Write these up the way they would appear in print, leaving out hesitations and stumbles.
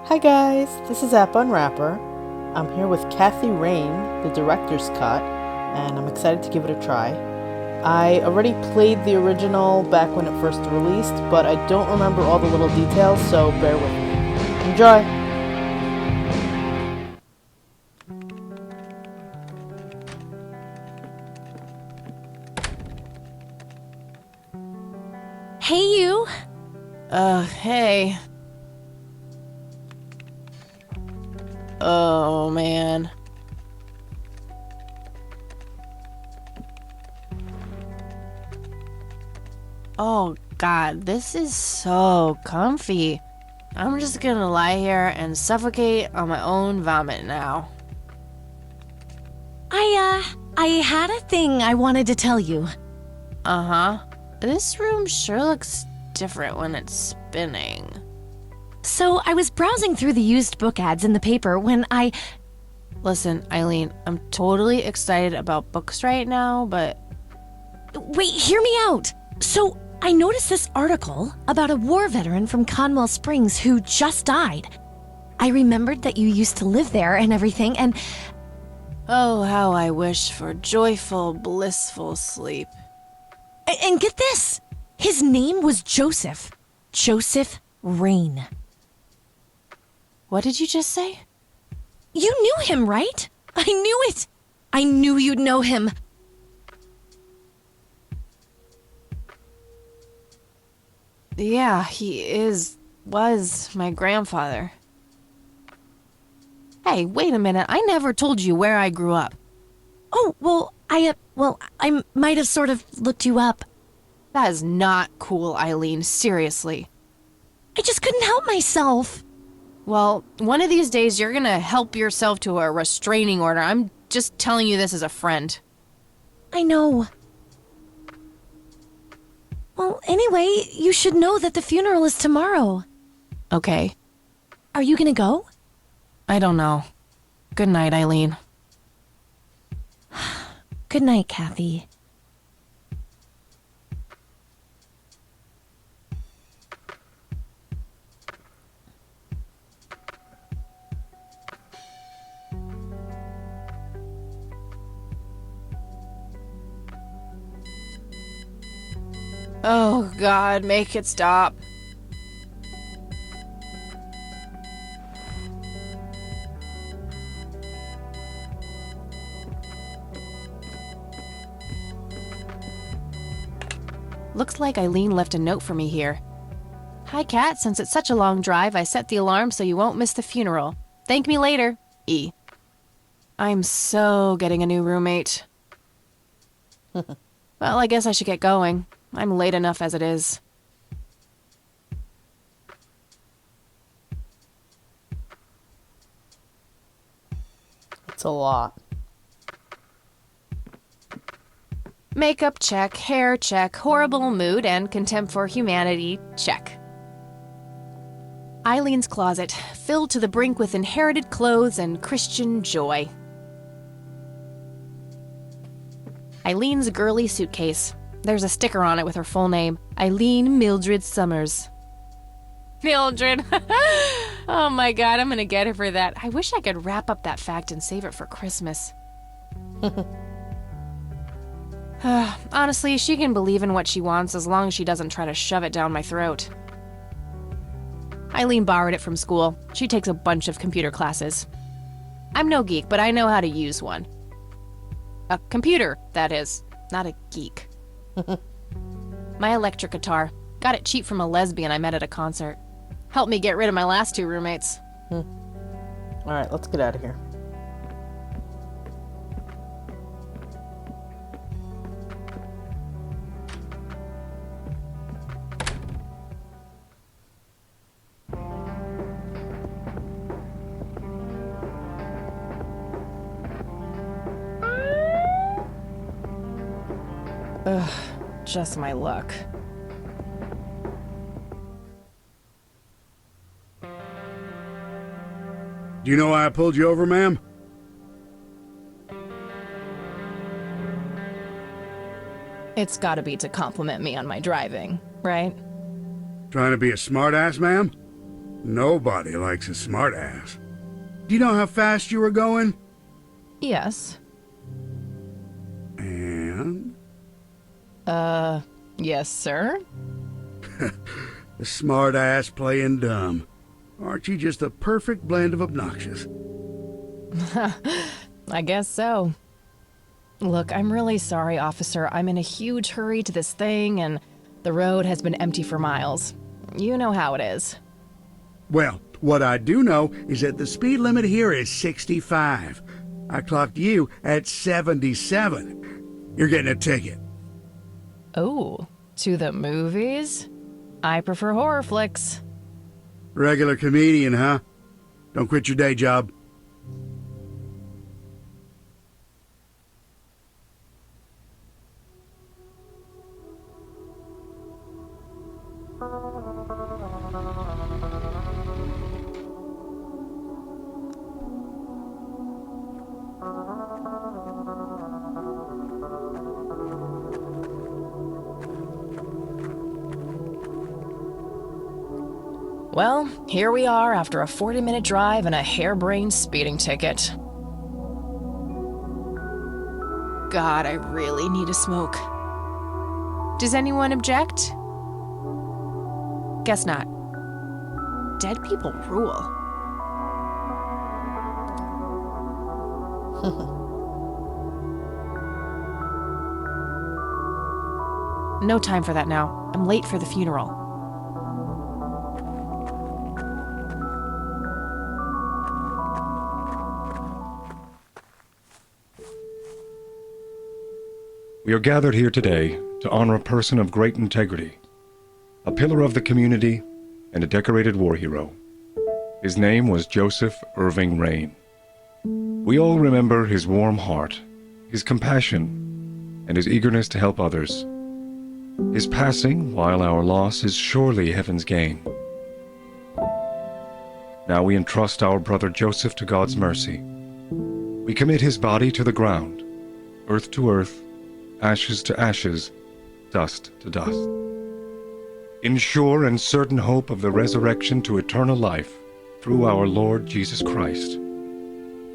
Hi guys, this is App Unwrapper. I'm here with Kathy Rain, the director's cut, and I'm excited to give it a try. I already played the original back when it first released, but I don't remember all the little details, so bear with me. Enjoy! Hey, you. Hey. Oh, man. Oh, God, this is so comfy. I'm just gonna lie here and suffocate on my own vomit now. I had a thing I wanted to tell you. Uh-huh. This room sure looks different when it's spinning. So, I was browsing through the used book ads in the paper when Listen, Eileen, I'm totally excited about books right now, but... Wait, hear me out! So, I noticed this article about a war veteran from Conwell Springs who just died. I remembered that you used to live there and everything, and... Oh, how I wish for joyful, blissful sleep. And get this! His name was Joseph. Joseph Rain. What did you just say? You knew him, right? I knew it! I knew you'd know him. Yeah, was my grandfather. Hey, wait a minute, I never told you where I grew up. Oh, well, I might have sort of looked you up. That is not cool, Eileen, seriously. I just couldn't help myself. Well, one of these days you're gonna help yourself to a restraining order. I'm just telling you this as a friend. I know. Well, anyway, you should know that the funeral is tomorrow. Okay. Are you gonna go? I don't know. Good night, Eileen. Good night, Kathy. Oh, God, make it stop. Looks like Eileen left a note for me here. Hi, Kat. Since it's such a long drive, I set the alarm so you won't miss the funeral. Thank me later. E. I'm so getting a new roommate. Well, I guess I should get going. I'm late enough as it is. It's a lot. Makeup check, hair check, horrible mood and contempt for humanity check. Eileen's closet, filled to the brink with inherited clothes and Christian joy. Eileen's girly suitcase. There's a sticker on it with her full name, Eileen Mildred Summers. Mildred! Oh my God, I'm gonna get her for that. I wish I could wrap up that fact and save it for Christmas. Honestly, she can believe in what she wants as long as she doesn't try to shove it down my throat. Eileen borrowed it from school. She takes a bunch of computer classes. I'm no geek, but I know how to use one. A computer, that is, not a geek. My electric guitar. Got it cheap from a lesbian I met at a concert. Helped me get rid of my last two roommates. Alright, let's get out of here. Ugh, just my luck. Do you know why I pulled you over, ma'am? It's gotta be to compliment me on my driving, right? Trying to be a smartass, ma'am? Nobody likes a smartass. Do you know how fast you were going? Yes. And? Yes, sir? A smartass playing dumb. Aren't you just a perfect blend of obnoxious? I guess so. Look, I'm really sorry, officer. I'm in a huge hurry to this thing, and the road has been empty for miles. You know how it is. Well, what I do know is that the speed limit here is 65. I clocked you at 77. You're getting a ticket. Oh, to the movies? I prefer horror flicks. Regular comedian, huh? Don't quit your day job. Well, here we are after a 40-minute drive and a harebrained speeding ticket. God, I really need a smoke. Does anyone object? Guess not. Dead people rule. No time for that now. I'm late for the funeral. We are gathered here today to honor a person of great integrity, a pillar of the community, and a decorated war hero. His name was Joseph Irving Rain. We all remember his warm heart, his compassion, and his eagerness to help others. His passing, while our loss, is surely heaven's gain. Now we entrust our brother Joseph to God's mercy. We commit his body to the ground, earth to earth, ashes to ashes, dust to dust. In sure and certain hope of the resurrection to eternal life through our Lord Jesus Christ,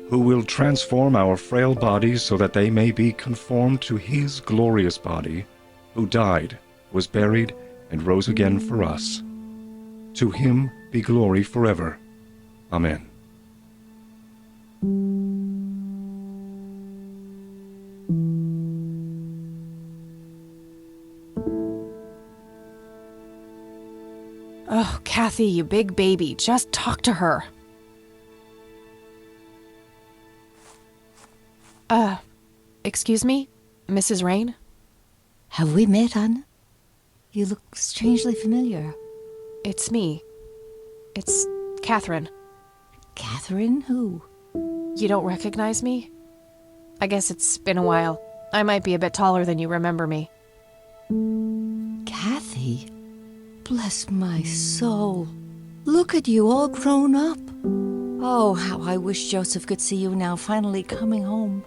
who will transform our frail bodies so that they may be conformed to his glorious body, who died, was buried, and rose again for us. To him be glory forever. Amen. Oh, Kathy, you big baby, just talk to her. Excuse me, Mrs. Rain? Have we met, Anna? You look strangely familiar. It's me. It's Catherine. Catherine who? You don't recognize me? I guess it's been a while. I might be a bit taller than you remember me. Kathy? Bless my soul. Look at you, all grown up. Oh, how I wish Joseph could see you now, finally coming home.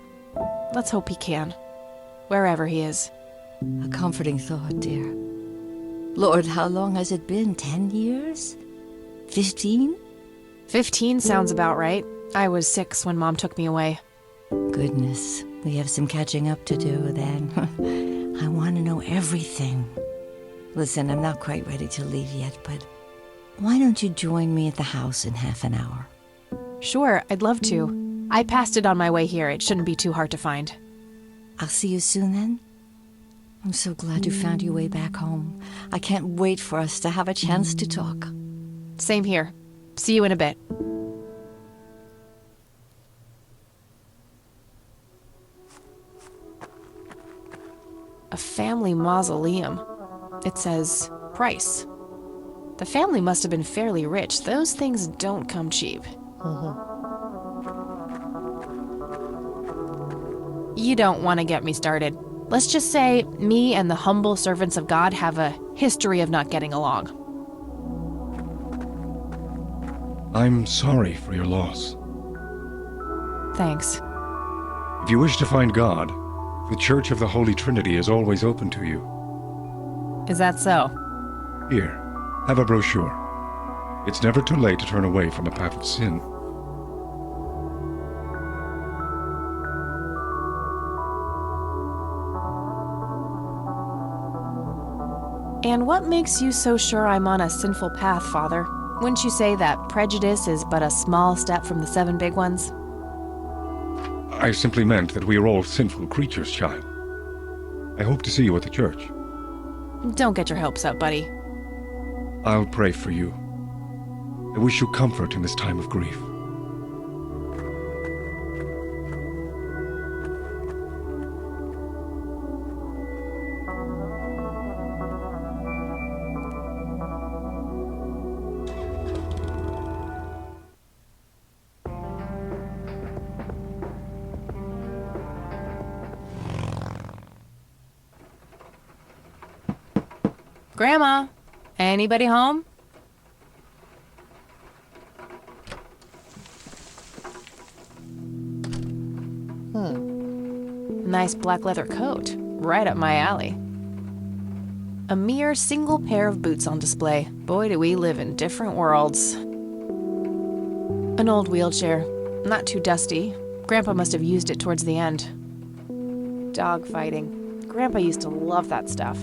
Let's hope he can. Wherever he is. A comforting thought, dear. Lord, how long has it been? 10 years? 15? 15 sounds about right. I was 6 when Mom took me away. Goodness, we have some catching up to do then. I want to know everything. Listen, I'm not quite ready to leave yet, but why don't you join me at the house in half an hour? Sure, I'd love to. I passed it on my way here. It shouldn't be too hard to find. I'll see you soon then. I'm so glad you found your way back home. I can't wait for us to have a chance to talk. Same here. See you in a bit. A family mausoleum. It says price. The family must have been fairly rich. Those things don't come cheap. You don't want to get me started. Let's just say me and the humble servants of God have a history of not getting along. I'm sorry for your loss. Thanks. If you wish to find God, the Church of the Holy Trinity is always open to you. Is that so? Here, have a brochure. It's never too late to turn away from a path of sin. And what makes you so sure I'm on a sinful path, Father? Wouldn't you say that prejudice is but a small step from the 7 big ones? I simply meant that we are all sinful creatures, child. I hope to see you at the church. Don't get your hopes up, buddy. I'll pray for you. I wish you comfort in this time of grief. Grandma, anybody home? Nice black leather coat, right up my alley. A mere single pair of boots on display. Boy, do we live in different worlds. An old wheelchair, not too dusty. Grandpa must have used it towards the end. Dog fighting. Grandpa used to love that stuff.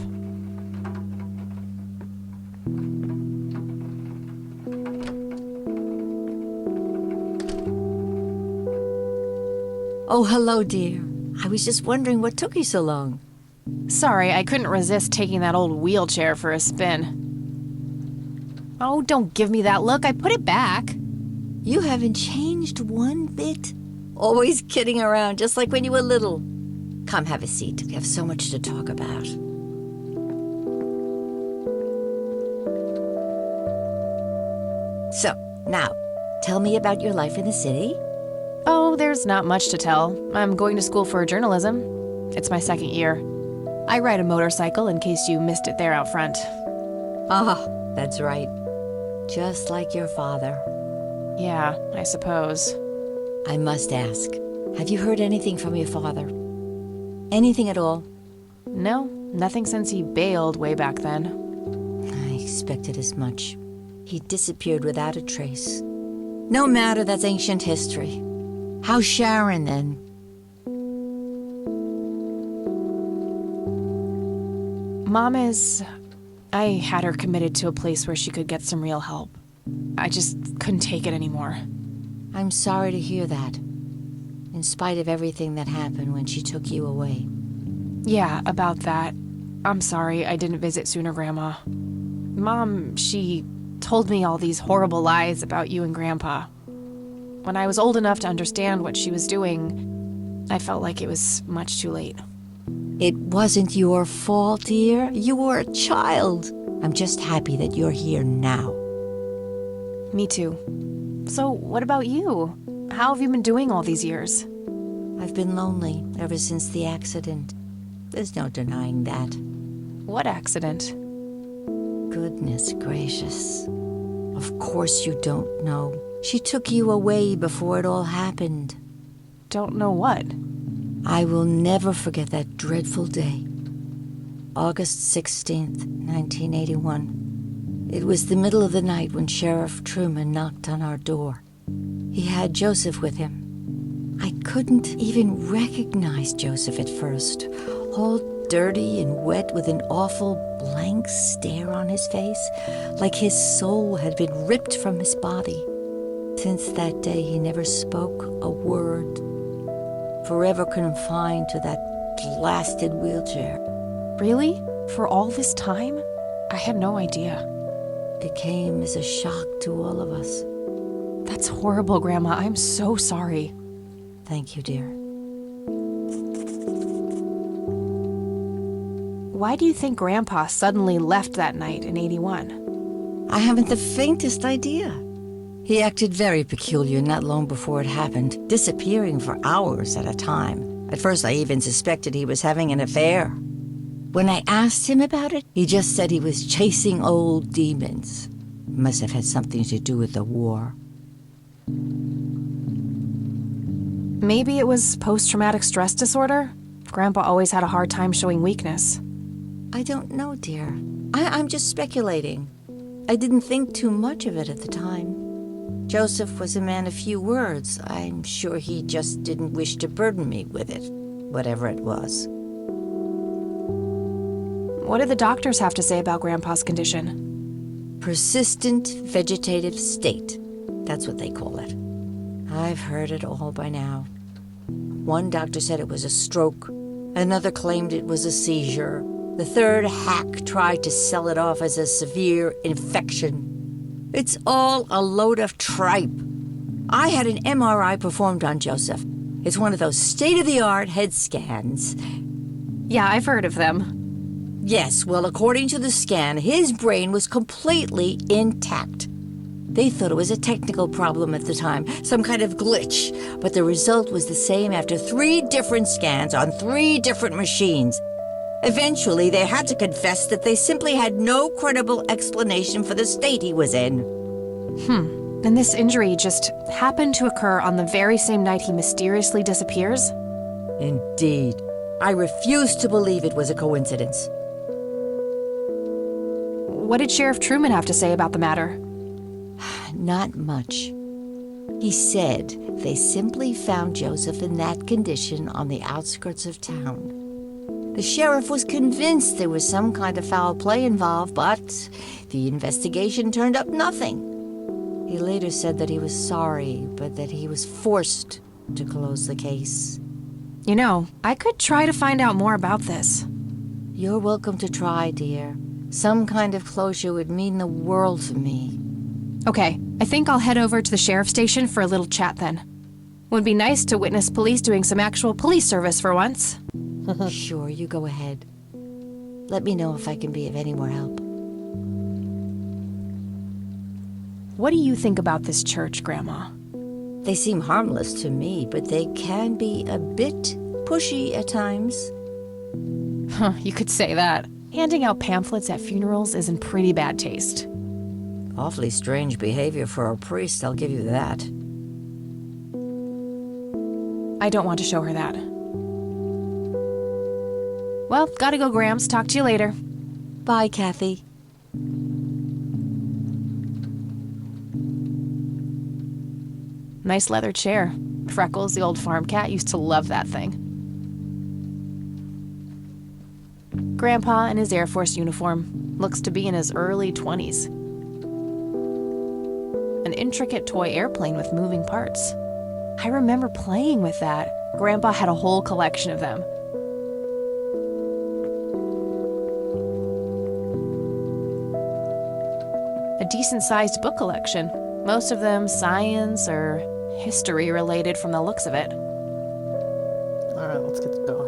Oh, hello, dear. I was just wondering what took you so long. Sorry, I couldn't resist taking that old wheelchair for a spin. Oh, don't give me that look. I put it back. You haven't changed one bit. Always kidding around, just like when you were little. Come, have a seat. We have so much to talk about. So, now, tell me about your life in the city. Oh, there's not much to tell. I'm going to school for journalism. It's my 2nd year. I ride a motorcycle in case you missed it there out front. Ah, that's right. Just like your father. Yeah, I suppose. I must ask, have you heard anything from your father? Anything at all? No, nothing since he bailed way back then. I expected as much. He disappeared without a trace. No matter, that's ancient history. How's Sharon, then? Mom is... I had her committed to a place where she could get some real help. I just couldn't take it anymore. I'm sorry to hear that. In spite of everything that happened when she took you away. Yeah, about that. I'm sorry I didn't visit sooner, Grandma. Mom, she told me all these horrible lies about you and Grandpa. When I was old enough to understand what she was doing, I felt like it was much too late. It wasn't your fault, dear. You were a child. I'm just happy that you're here now. Me too. So, what about you? How have you been doing all these years? I've been lonely ever since the accident. There's no denying that. What accident? Goodness gracious. Of course you don't know. She took you away before it all happened. Don't know what? I will never forget that dreadful day. August 16th, 1981. It was the middle of the night when Sheriff Truman knocked on our door. He had Joseph with him. I couldn't even recognize Joseph at first. All dirty and wet with an awful blank stare on his face, like his soul had been ripped from his body. Since that day, he never spoke a word, forever confined to that blasted wheelchair. Really? For all this time? I had no idea. It came as a shock to all of us. That's horrible, Grandma. I'm so sorry. Thank you, dear. Why do you think Grandpa suddenly left that night in 81? I haven't the faintest idea. He acted very peculiar not long before it happened, disappearing for hours at a time. At first, I even suspected he was having an affair. When I asked him about it, he just said he was chasing old demons. Must have had something to do with the war. Maybe it was post-traumatic stress disorder? Grandpa always had a hard time showing weakness. I don't know, dear. I'm just speculating. I didn't think too much of it at the time. Joseph was a man of few words. I'm sure he just didn't wish to burden me with it, whatever it was. What did the doctors have to say about Grandpa's condition? Persistent vegetative state. That's what they call it. I've heard it all by now. One doctor said it was a stroke. Another claimed it was a seizure. The third hack tried to sell it off as a severe infection. It's all a load of tripe. I had an MRI performed on Joseph. It's one of those state-of-the-art head scans. Yeah, I've heard of them. Yes, well, according to the scan, his brain was completely intact. They thought it was a technical problem at the time, some kind of glitch, but the result was the same after 3 different scans on 3 different machines. Eventually, they had to confess that they simply had no credible explanation for the state he was in. And this injury just happened to occur on the very same night he mysteriously disappears? Indeed. I refuse to believe it was a coincidence. What did Sheriff Truman have to say about the matter? Not much. He said they simply found Joseph in that condition on the outskirts of town. The sheriff was convinced there was some kind of foul play involved, but the investigation turned up nothing. He later said that he was sorry, but that he was forced to close the case. You know, I could try to find out more about this. You're welcome to try, dear. Some kind of closure would mean the world to me. Okay, I think I'll head over to the sheriff's station for a little chat then. Would be nice to witness police doing some actual police service for once. Sure, you go ahead. Let me know if I can be of any more help. What do you think about this church, Grandma? They seem harmless to me, but they can be a bit pushy at times. Huh, you could say that. Handing out pamphlets at funerals is in pretty bad taste. Awfully strange behavior for a priest, I'll give you that. I don't want to show her that. Well, gotta go, Grams. Talk to you later. Bye, Kathy. Nice leather chair. Freckles, the old farm cat, used to love that thing. Grandpa in his Air Force uniform looks to be in his early 20s. An intricate toy airplane with moving parts. I remember playing with that. Grandpa had a whole collection of them. A decent-sized book collection, most of them science or history related from the looks of it. All right, let's get going.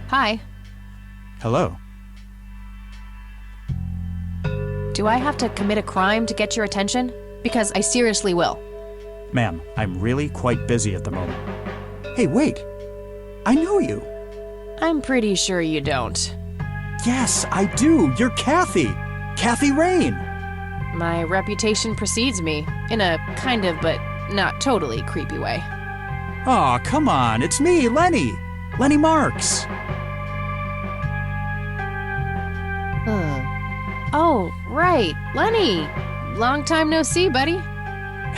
Hi. Hello. Do I have to commit a crime to get your attention? Because I seriously will. Ma'am, I'm really quite busy at the moment. Hey, wait! I know you! I'm pretty sure you don't. Yes, I do! You're Kathy! Kathy Rain! My reputation precedes me, in a kind of but not totally creepy way. Aw, come on, it's me, Lenny! Lenny Marks! Oh, right, Lenny! Long time no see, buddy.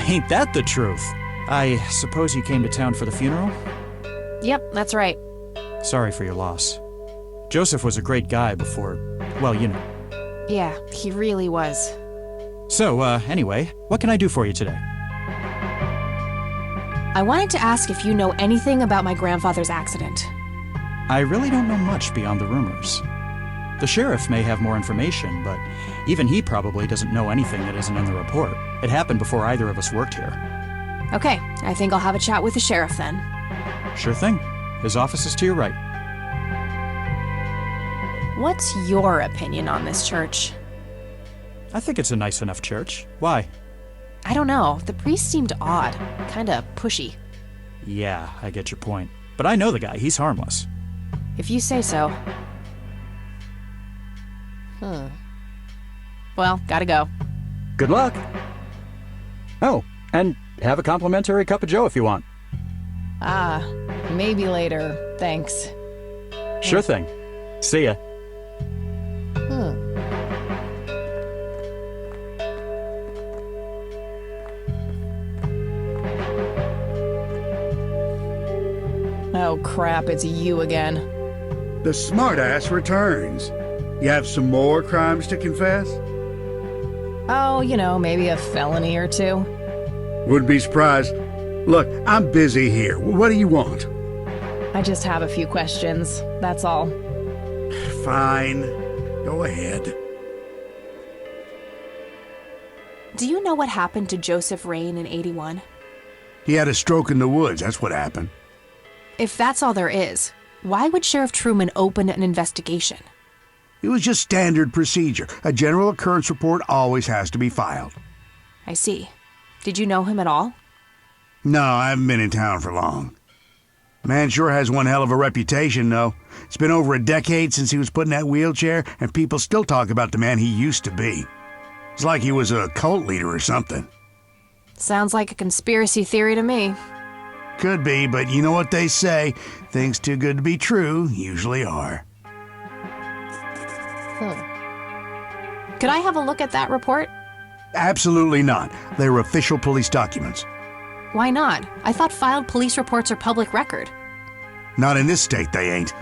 Ain't that the truth? I suppose you came to town for the funeral? Yep, that's right. Sorry for your loss. Joseph was a great guy before, well, you know. Yeah, he really was. So, anyway, what can I do for you today? I wanted to ask if you know anything about my grandfather's accident. I really don't know much beyond the rumors. The sheriff may have more information, but even he probably doesn't know anything that isn't in the report. It happened before either of us worked here. Okay, I think I'll have a chat with the sheriff then. Sure thing. His office is to your right. What's your opinion on this church? I think it's a nice enough church. Why? I don't know. The priest seemed odd. Kinda pushy. Yeah, I get your point. But I know the guy. He's harmless. If you say so. Well, gotta go. Good luck. Oh, and have a complimentary cup of joe if you want. Ah, maybe later. Thanks. Sure thing. See ya. Oh crap, it's you again. The smartass returns. You have some more crimes to confess? Oh, maybe a felony or two. Wouldn't be surprised. Look, I'm busy here. What do you want? I just have a few questions, that's all. Fine. Go ahead. Do you know what happened to Joseph Rain in 81? He had a stroke in the woods. That's what happened. If that's all there is, why would Sheriff Truman open an investigation? It was just standard procedure. A general occurrence report always has to be filed. I see. Did you know him at all? No, I haven't been in town for long. Man sure has one hell of a reputation, though. It's been over a decade since he was put in that wheelchair, and people still talk about the man he used to be. It's like he was a cult leader or something. Sounds like a conspiracy theory to me. Could be, but you know what they say. Things too good to be true usually are. Could I have a look at that report? Absolutely not. They're official police documents. Why not? I thought filed police reports are public record. Not in this state, they ain't.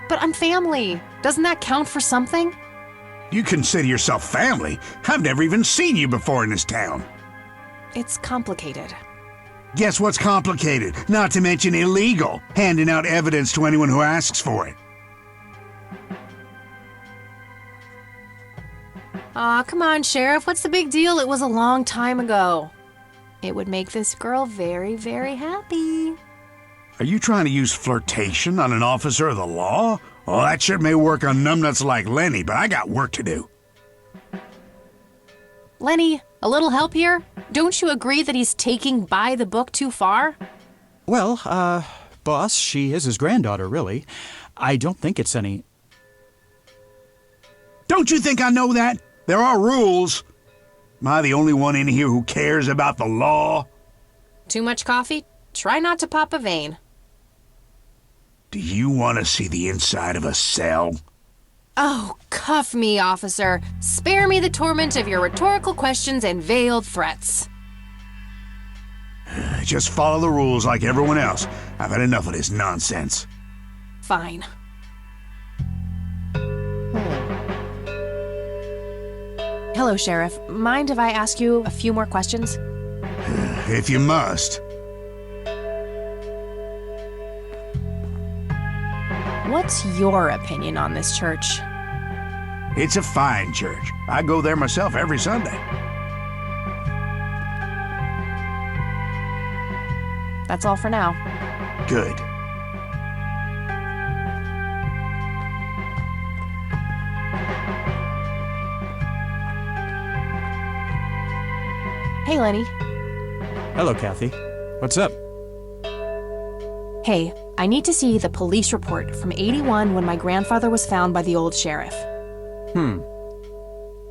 But I'm family. Doesn't that count for something? You consider yourself family? I've never even seen you before in this town. It's complicated. Guess what's complicated? Not to mention illegal. Handing out evidence to anyone who asks for it. Aw, come on, Sheriff. What's the big deal? It was a long time ago. It would make this girl very, very happy. Are you trying to use flirtation on an officer of the law? Well, that shit may work on numbnuts like Lenny, but I got work to do. Lenny, a little help here? Don't you agree that he's taking by the book too far? Well, boss, she is his granddaughter, really. I don't think it's any... Don't you think I know that? There are rules. Am I the only one in here who cares about the law? Too much coffee? Try not to pop a vein. Do you want to see the inside of a cell? Oh, cuff me, officer. Spare me the torment of your rhetorical questions and veiled threats. Just follow the rules like everyone else. I've had enough of this nonsense. Fine. Hello, Sheriff. Mind if I ask you a few more questions? If you must. What's your opinion on this church? It's a fine church. I go there myself every Sunday. That's all for now. Good. Hey, Lenny. Hello, Kathy. What's up? Hey, I need to see the police report from 81 when my grandfather was found by the old sheriff.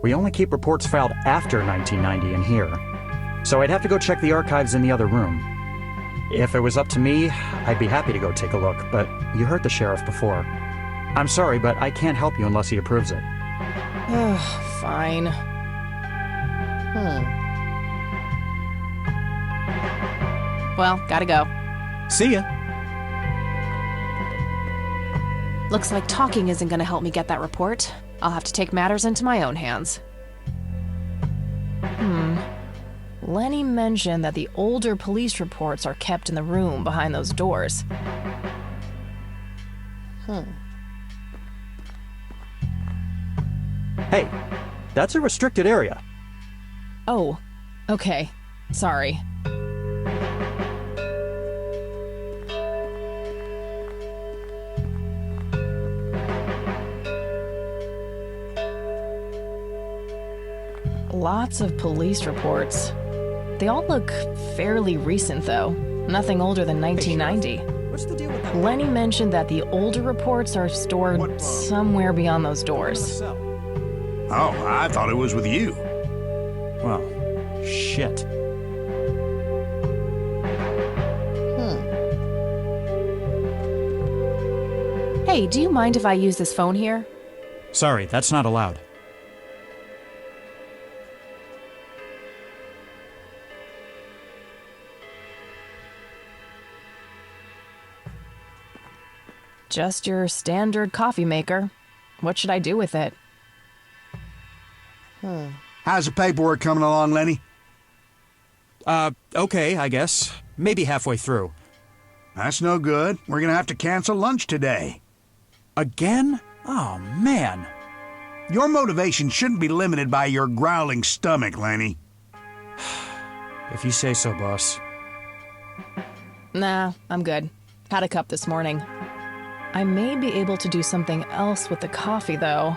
We only keep reports filed after 1990 in here, so I'd have to go check the archives in the other room. If it was up to me, I'd be happy to go take a look, but you heard the sheriff before. I'm sorry, but I can't help you unless he approves it. Fine. Well, gotta go. See ya. Looks like talking isn't gonna help me get that report. I'll have to take matters into my own hands. Lenny mentioned that the older police reports are kept in the room behind those doors. Hey, that's a restricted area. Oh, okay. Sorry. Lots of police reports. They all look fairly recent, though. Nothing older than 1990. What's the deal with that? Lenny mentioned that the older reports are stored somewhere beyond those doors. Oh, I thought it was with you. Well, shit. Hey, do you mind if I use this phone here? Sorry, that's not allowed. Just your standard coffee maker. What should I do with it? How's the paperwork coming along, Lenny? Okay, I guess. Maybe halfway through. That's no good. We're gonna have to cancel lunch today. Again? Oh, man. Your motivation shouldn't be limited by your growling stomach, Lenny. If you say so, boss. Nah, I'm good. Had a cup this morning. I may be able to do something else with the coffee, though.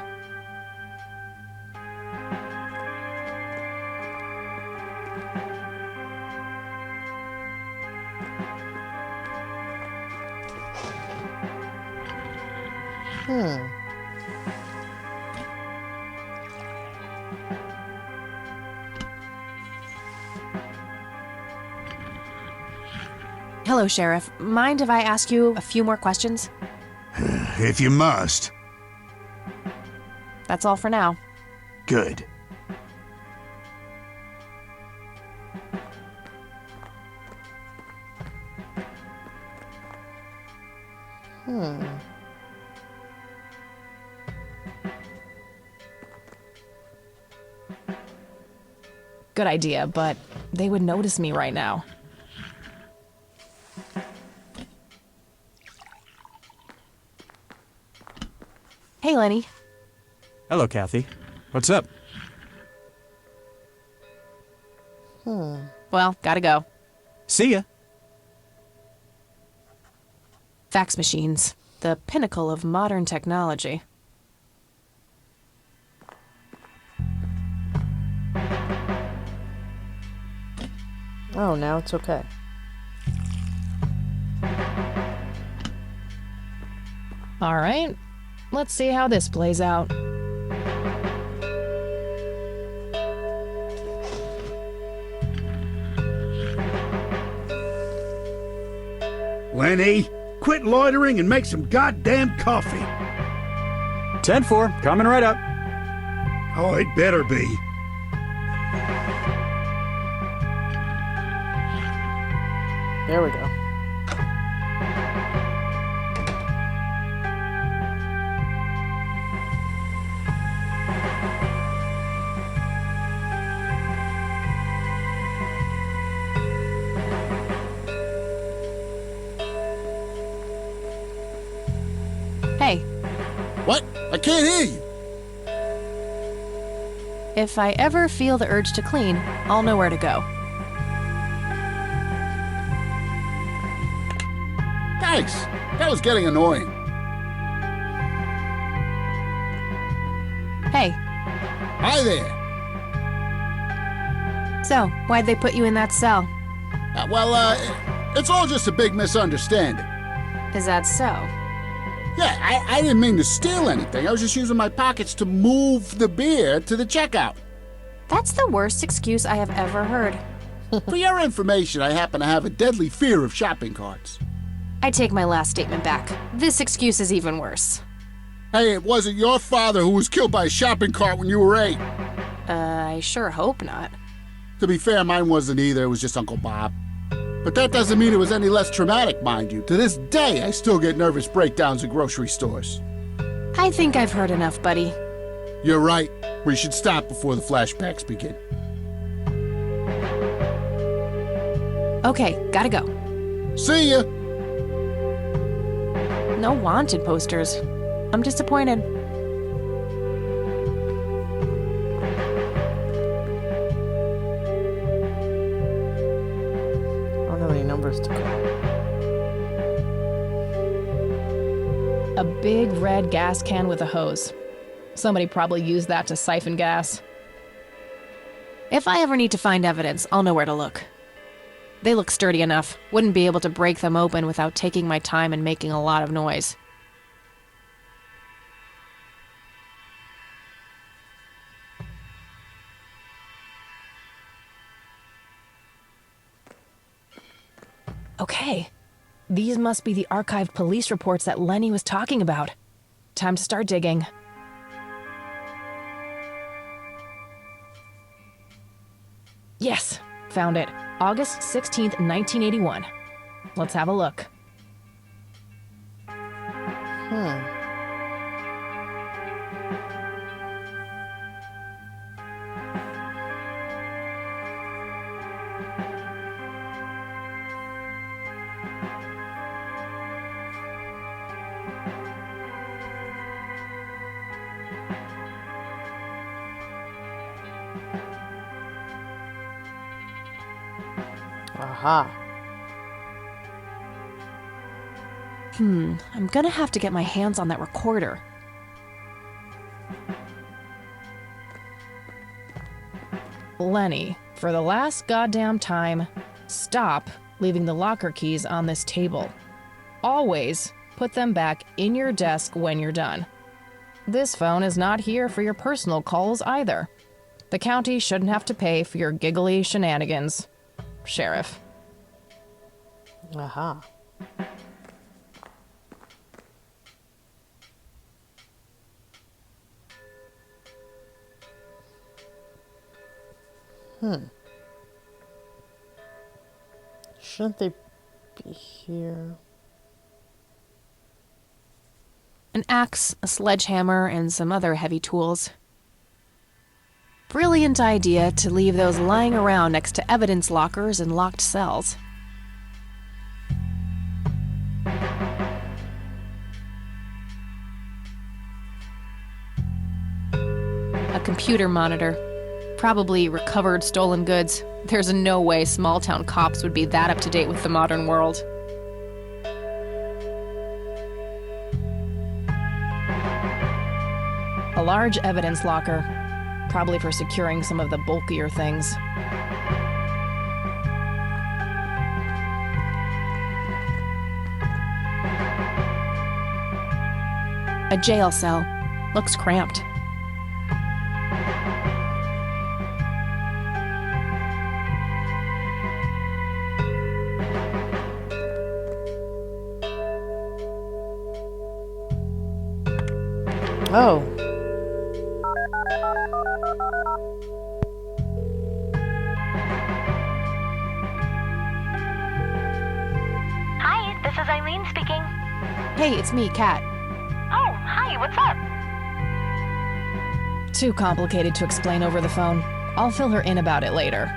Hello, Sheriff. Mind if I ask you a few more questions? If you must. That's all for now. Good. Good idea, but they would notice me right now. Hey, Lenny. Hello, Kathy. What's up? Well, gotta go. See ya. Fax machines. The pinnacle of modern technology. Oh, now it's okay. All right. Let's see how this plays out. Lenny, quit loitering and make some goddamn coffee. 10-4, coming right up. Oh, it better be. There we go. Hey, What? I can't hear you. if I ever feel the urge to clean, I'll know where to go. Thanks. That was getting annoying. Hey, Hi there. so why'd they put you in that cell? It's all just a big misunderstanding. Is that so? Yeah, I didn't mean to steal anything. I was just using my pockets to move the beer to the checkout. That's the worst excuse I have ever heard. For your information, I happen to have a deadly fear of shopping carts. I take my last statement back. This excuse is even worse. Hey, it wasn't your father who was killed by a shopping cart when you were 8. I sure hope not. To be fair, mine wasn't either. It was just Uncle Bob. But that doesn't mean it was any less traumatic, mind you. To this day, I still get nervous breakdowns at grocery stores. I think I've heard enough, buddy. You're right. We should stop before the flashbacks begin. Okay, gotta go. See ya! No wanted posters. I'm disappointed. I don't have any numbers to call. A big red gas can with a hose. Somebody probably used that to siphon gas. If I ever need to find evidence, I'll know where to look. They look sturdy enough. Wouldn't be able to break them open without taking my time and making a lot of noise. Okay. These must be the archived police reports that Lenny was talking about. Time to start digging. Yes, found it. August 16th, 1981. Let's have a look. Aha. I'm gonna have to get my hands on that recorder. Lenny, for the last goddamn time, stop leaving the locker keys on this table. Always put them back in your desk when you're done. This phone is not here for your personal calls either. The county shouldn't have to pay for your giggly shenanigans. Sheriff. Aha. Shouldn't they be here? An axe, a sledgehammer, and some other heavy tools. Brilliant idea to leave those lying around next to evidence lockers and locked cells. A computer monitor. Probably recovered stolen goods. There's no way small-town cops would be that up to date with the modern world. A large evidence locker, probably for securing some of the bulkier things. A jail cell. Looks cramped. Oh. Hi, this is Eileen speaking. Hey, it's me, Kat. Oh, hi, what's up? Too complicated to explain over the phone. I'll fill her in about it later.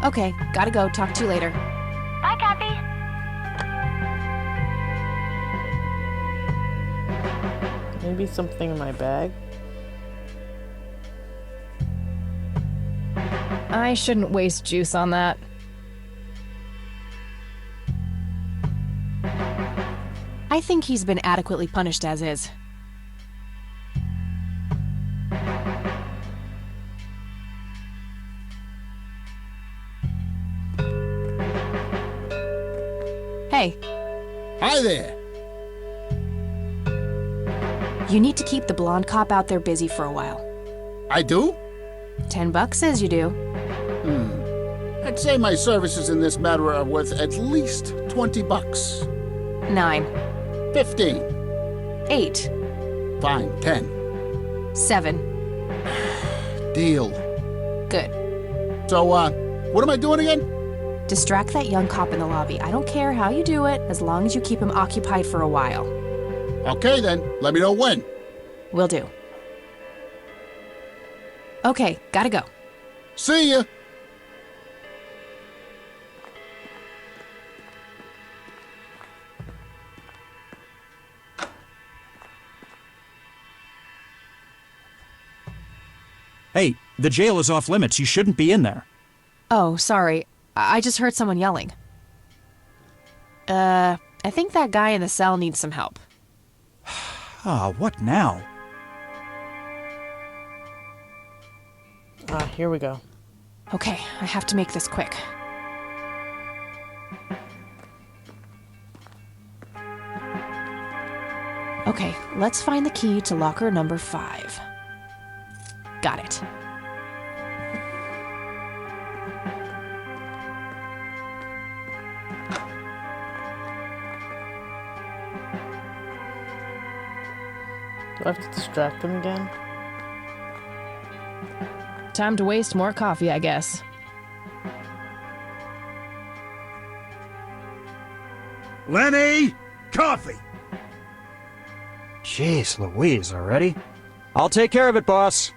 Okay, gotta go. Talk to you later. Bye, Kathy. Maybe something in my bag? I shouldn't waste juice on that. I think he's been adequately punished as is. Hey, Hi there. you need to keep the blonde cop out there busy for a while. I do? $10 says you do. I'd say my services in this matter are worth at least $20. 9, 15. 8, Fine, 10. 7. Deal. Good. So, what am I doing again? Distract that young cop in the lobby. I don't care how you do it, as long as you keep him occupied for a while. Okay then, let me know when. Will do. Okay, gotta go. See ya. Hey, the jail is off limits. You shouldn't be in there. Oh, sorry. I just heard someone yelling. I think that guy in the cell needs some help. Ah, what now? Here we go. Okay, I have to make this quick. Okay, let's find the key to locker number 5. Got it. Do I have to distract them again? Time to waste more coffee, I guess. Lenny! Coffee! Jeez Louise, already? I'll take care of it, boss.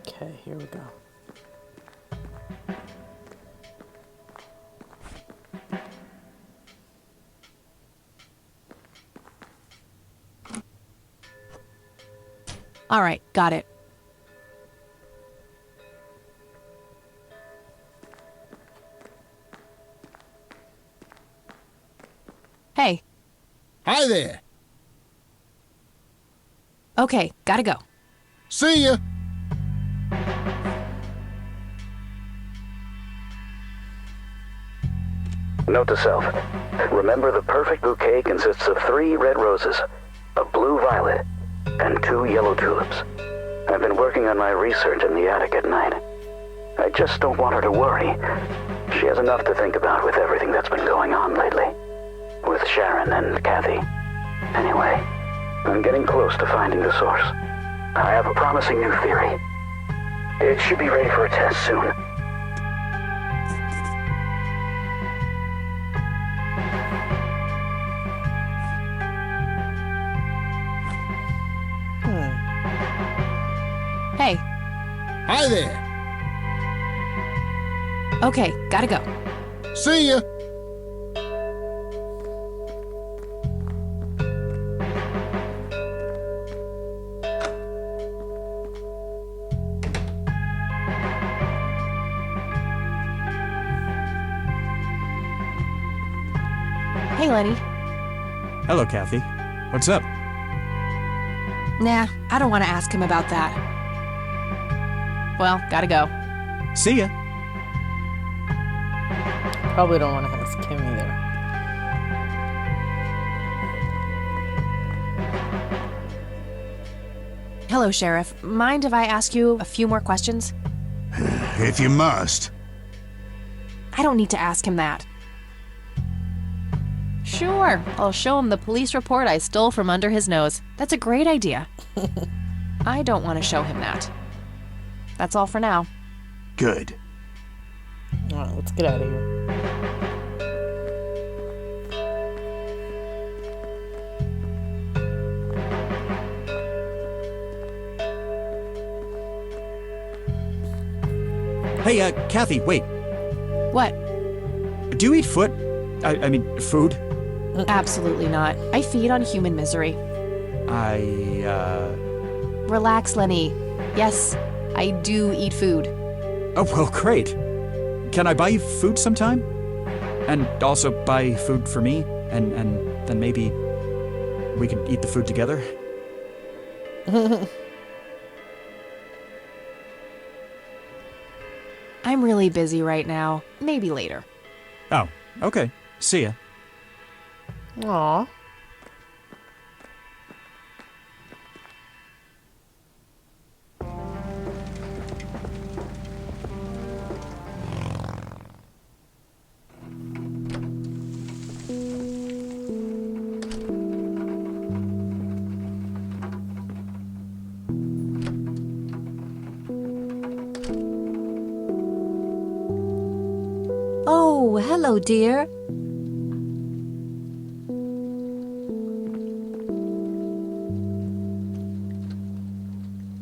Okay, here we go. All right, got it. Hey, Hi there. okay, gotta go. See ya. Note to self. Remember, the perfect bouquet consists of 3 red roses, a blue violet, and 2 yellow tulips. I've been working on my research in the attic at night. I just don't want her to worry. She has enough to think about with everything that's been going on lately. With Sharon and Kathy. Anyway, I'm getting close to finding the source. I have a promising new theory. It should be ready for a test soon. Hey, Hi there. okay, gotta go. See ya. Hey, Lenny. Hello, Kathy. What's up? Nah, I don't want to ask him about that. Well, gotta go. See ya. Probably don't want to ask him either. Hello, Sheriff. Mind if I ask you a few more questions? If you must. I don't need to ask him that. Sure, I'll show him the police report I stole from under his nose. That's a great idea. I don't want to show him that. That's all for now. Good. Alright, let's get out of here. Hey, Kathy, wait. What? Do you eat foot? I mean, food? Absolutely not. I feed on human misery. Relax, Lenny. Yes, I do eat food. Oh, well, great. Can I buy you food sometime? And also buy food for me? And then maybe we can eat the food together? I'm really busy right now. Maybe later. Oh, okay. See ya. Aw. Oh, hello, dear.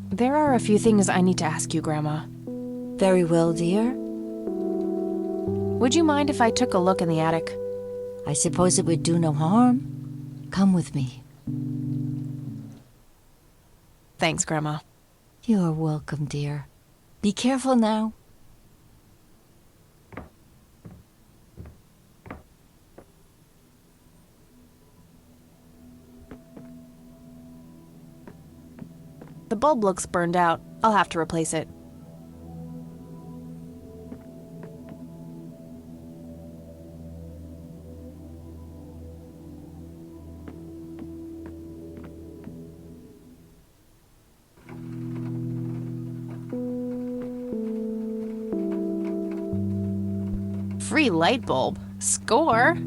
There are a few things I need to ask you, Grandma. Very well, dear. Would you mind if I took a look in the attic? I suppose it would do no harm. Come with me. Thanks, Grandma. You're welcome, dear. Be careful now. The bulb looks burned out. I'll have to replace it. Free light bulb. Score!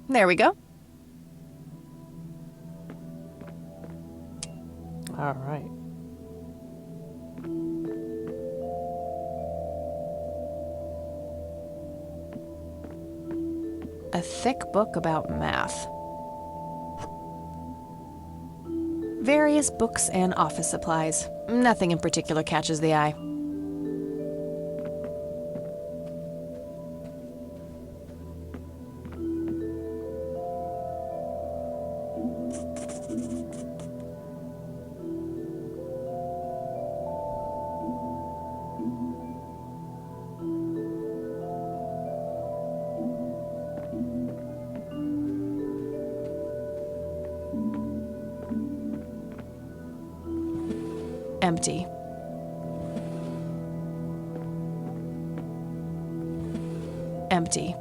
There we go. All right. A thick book about math. Various books and office supplies. Nothing in particular catches the eye. Empty. Empty.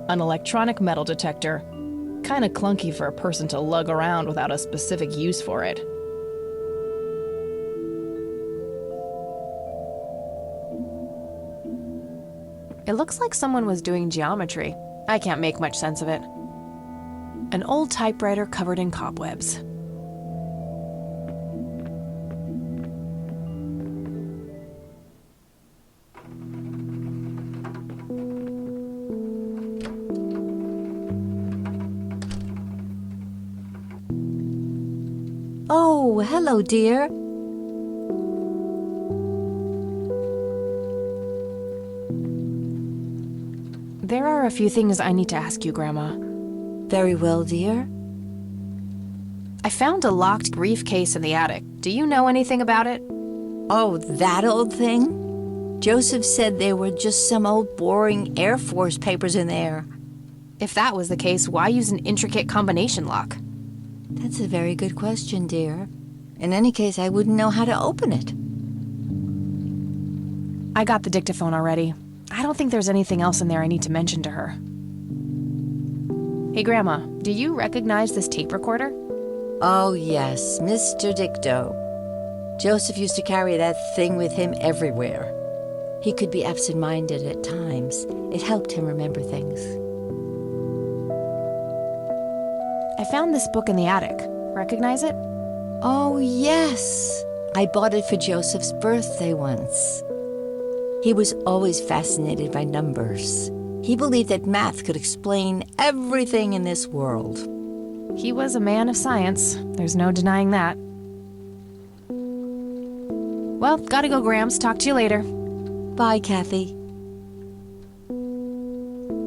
An electronic metal detector. Kinda clunky for a person to lug around without a specific use for it. It looks like someone was doing geometry. I can't make much sense of it. An old typewriter covered in cobwebs. Oh, hello, dear. There are a few things I need to ask you, Grandma. Very well, dear. I found a locked briefcase in the attic. Do you know anything about it? Oh, that old thing? Joseph said there were just some old boring Air Force papers in there. If that was the case, why use an intricate combination lock? That's a very good question, dear. In any case, I wouldn't know how to open it. I got the dictaphone already. I don't think there's anything else in there I need to mention to her. Hey, Grandma, do you recognize this tape recorder? Oh, yes, Mr. Dicto. Joseph used to carry that thing with him everywhere. He could be absent-minded at times. It helped him remember things. I found this book in the attic. Recognize it? Oh, yes. I bought it for Joseph's birthday once. He was always fascinated by numbers. He believed that math could explain everything in this world. He was a man of science. There's no denying that. Well, gotta go, Grams. Talk to you later. Bye, Kathy.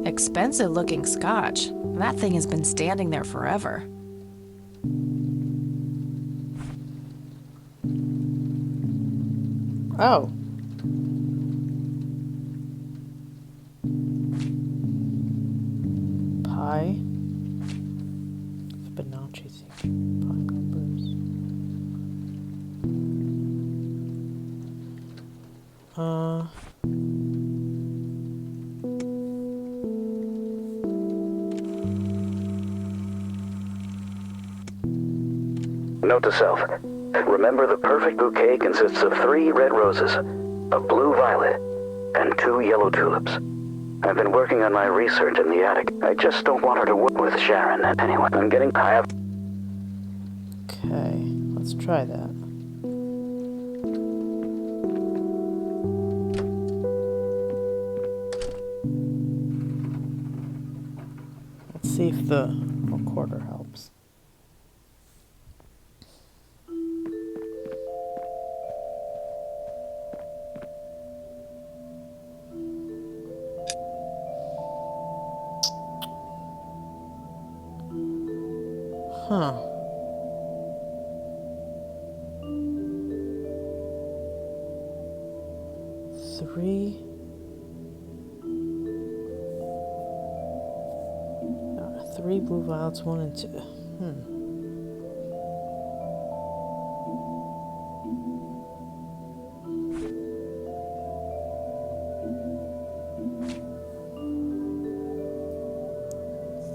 Expensive-looking scotch. That thing has been standing there forever. Oh. Pi. Fibonacci prime numbers. Note to self. Remember, the perfect bouquet consists of 3 red roses, a blue violet, and 2 yellow tulips. I've been working on my research in the attic. I just don't want her to work with Sharon. Anyway, I'm getting tired. Okay, let's try that. Let's see if the recorder helps. Huh. Three blue violets, 1 and 2.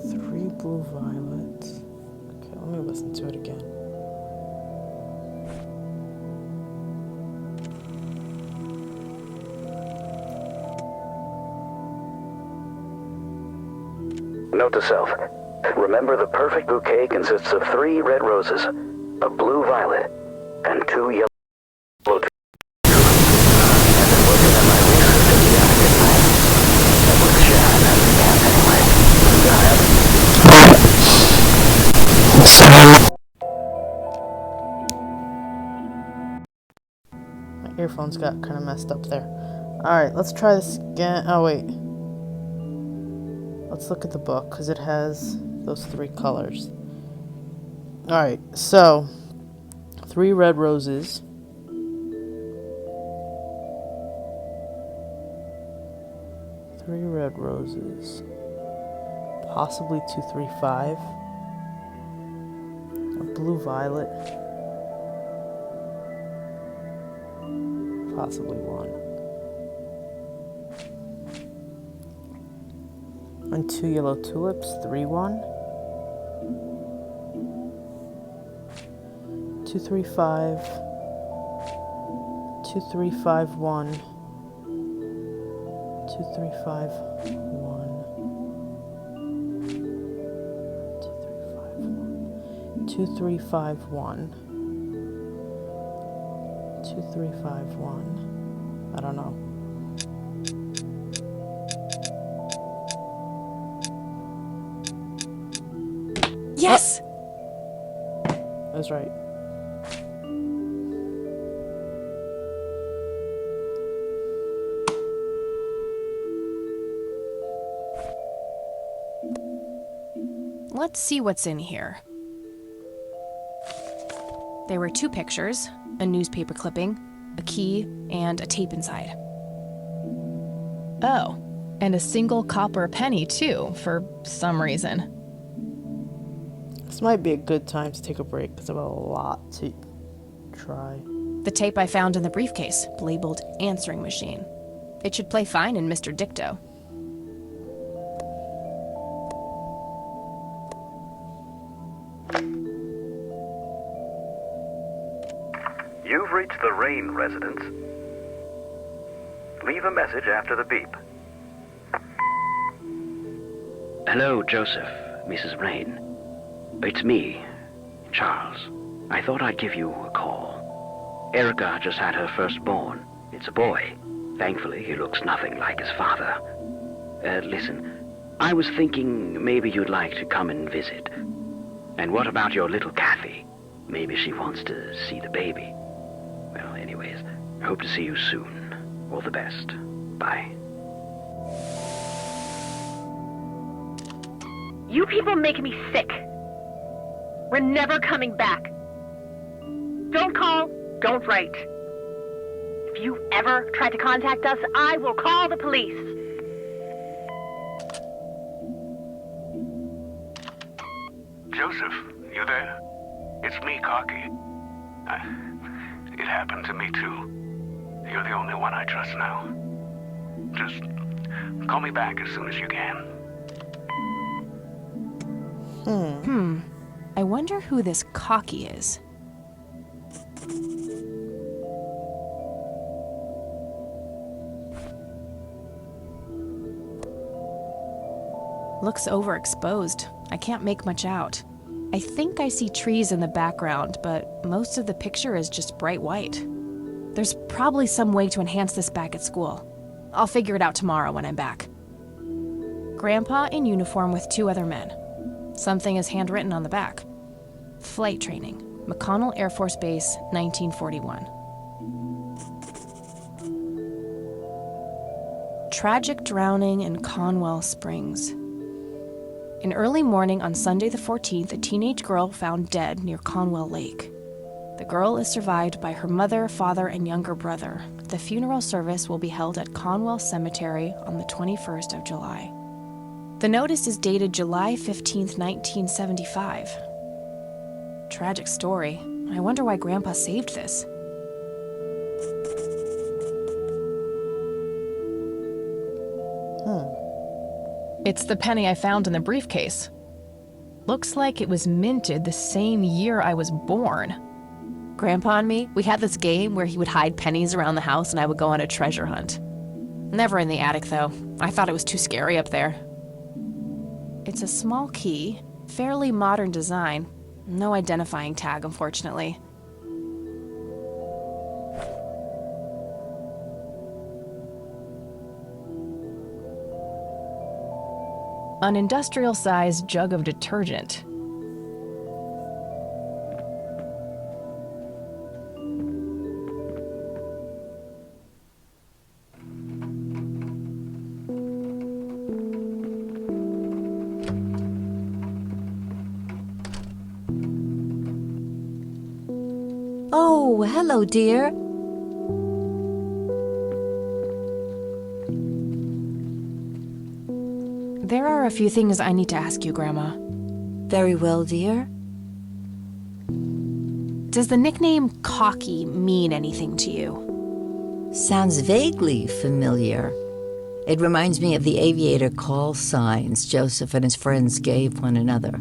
Three blue violets. Okay, let me listen to it again. Note to self. Remember, the perfect bouquet consists of 3 red roses, a blue violet, and 2 yellow tulips. I've been working on my research in the attic at night. And with Chad and the cat anyway. My earphones got kind of messed up there. Alright, let's try this again. Oh, wait. Let's look at the book, because it has those 3 colors. Alright, so 3 red roses. Three red roses. Possibly 2, 3, 5. A blue violet. Possibly 1. And 2 yellow tulips, 3, 1. 2, 3, 5. 2, 3, 5, 1. 2, 3, 5, 1. 2, 3, 5, 1. 2, 3, 5, 1. I don't know. Yes! I was right. Let's see what's in here. There were 2 pictures, a newspaper clipping, a key, and a tape inside. Oh, and a single copper penny, too, for some reason. This might be a good time to take a break because I have a lot to try. The tape I found in the briefcase, labeled answering machine. It should play fine in Mr. Dicto. You've reached the Rain residence. Leave a message after the beep. Hello, Joseph, Mrs. Rain. It's me, Charles. I thought I'd give you a call. Erica just had her firstborn. It's a boy. Thankfully, he looks nothing like his father. Listen, I was thinking maybe you'd like to come and visit. And what about your little Kathy? Maybe she wants to see the baby. Well, anyways, hope to see you soon. All the best. Bye. You people make me sick. We're never coming back. Don't call, don't write. If you ever try to contact us, I will call the police. Joseph, you there? It's me, Cocky. It happened to me, too. You're the only one I trust now. Just call me back as soon as you can. I wonder who this Cocky is. Looks overexposed. I can't make much out. I think I see trees in the background, but most of the picture is just bright white. There's probably some way to enhance this back at school. I'll figure it out tomorrow when I'm back. Grandpa in uniform with 2 other men. Something is handwritten on the back. Flight training, McConnell Air Force Base, 1941. Tragic drowning in Conwell Springs. In early morning on Sunday the 14th, a teenage girl found dead near Conwell Lake. The girl is survived by her mother, father, and younger brother. The funeral service will be held at Conwell Cemetery on the 21st of July. The notice is dated July 15th, 1975. Tragic story. I wonder why Grandpa saved this. It's the penny I found in the briefcase. Looks like it was minted the same year I was born. Grandpa and me, we had this game where he would hide pennies around the house and I would go on a treasure hunt. Never in the attic, though. I thought it was too scary up there. It's a small key, fairly modern design. No identifying tag, unfortunately. An industrial-sized jug of detergent. Oh, hello, dear. There are a few things I need to ask you, Grandma. Very well, dear. Does the nickname Cocky mean anything to you? Sounds vaguely familiar. It reminds me of the aviator call signs Joseph and his friends gave one another.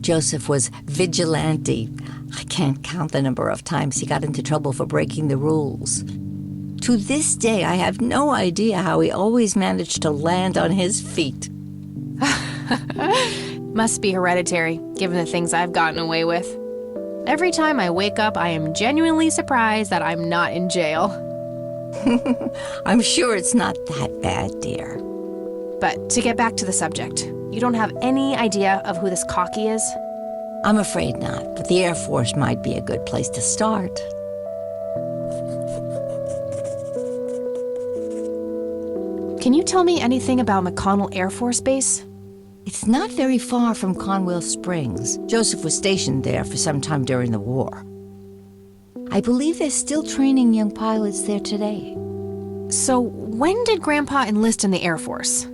Joseph was vigilante. I can't count the number of times he got into trouble for breaking the rules. To this day, I have no idea how he always managed to land on his feet. Must be hereditary, given the things I've gotten away with. Every time I wake up, I am genuinely surprised that I'm not in jail. I'm sure it's not that bad, dear. But to get back to the subject, you don't have any idea of who this Cocky is? I'm afraid not, but the Air Force might be a good place to start. Can you tell me anything about McConnell Air Force Base? It's not very far from Conwell Springs. Joseph was stationed there for some time during the war. I believe they're still training young pilots there today. So when did Grandpa enlist in the Air Force?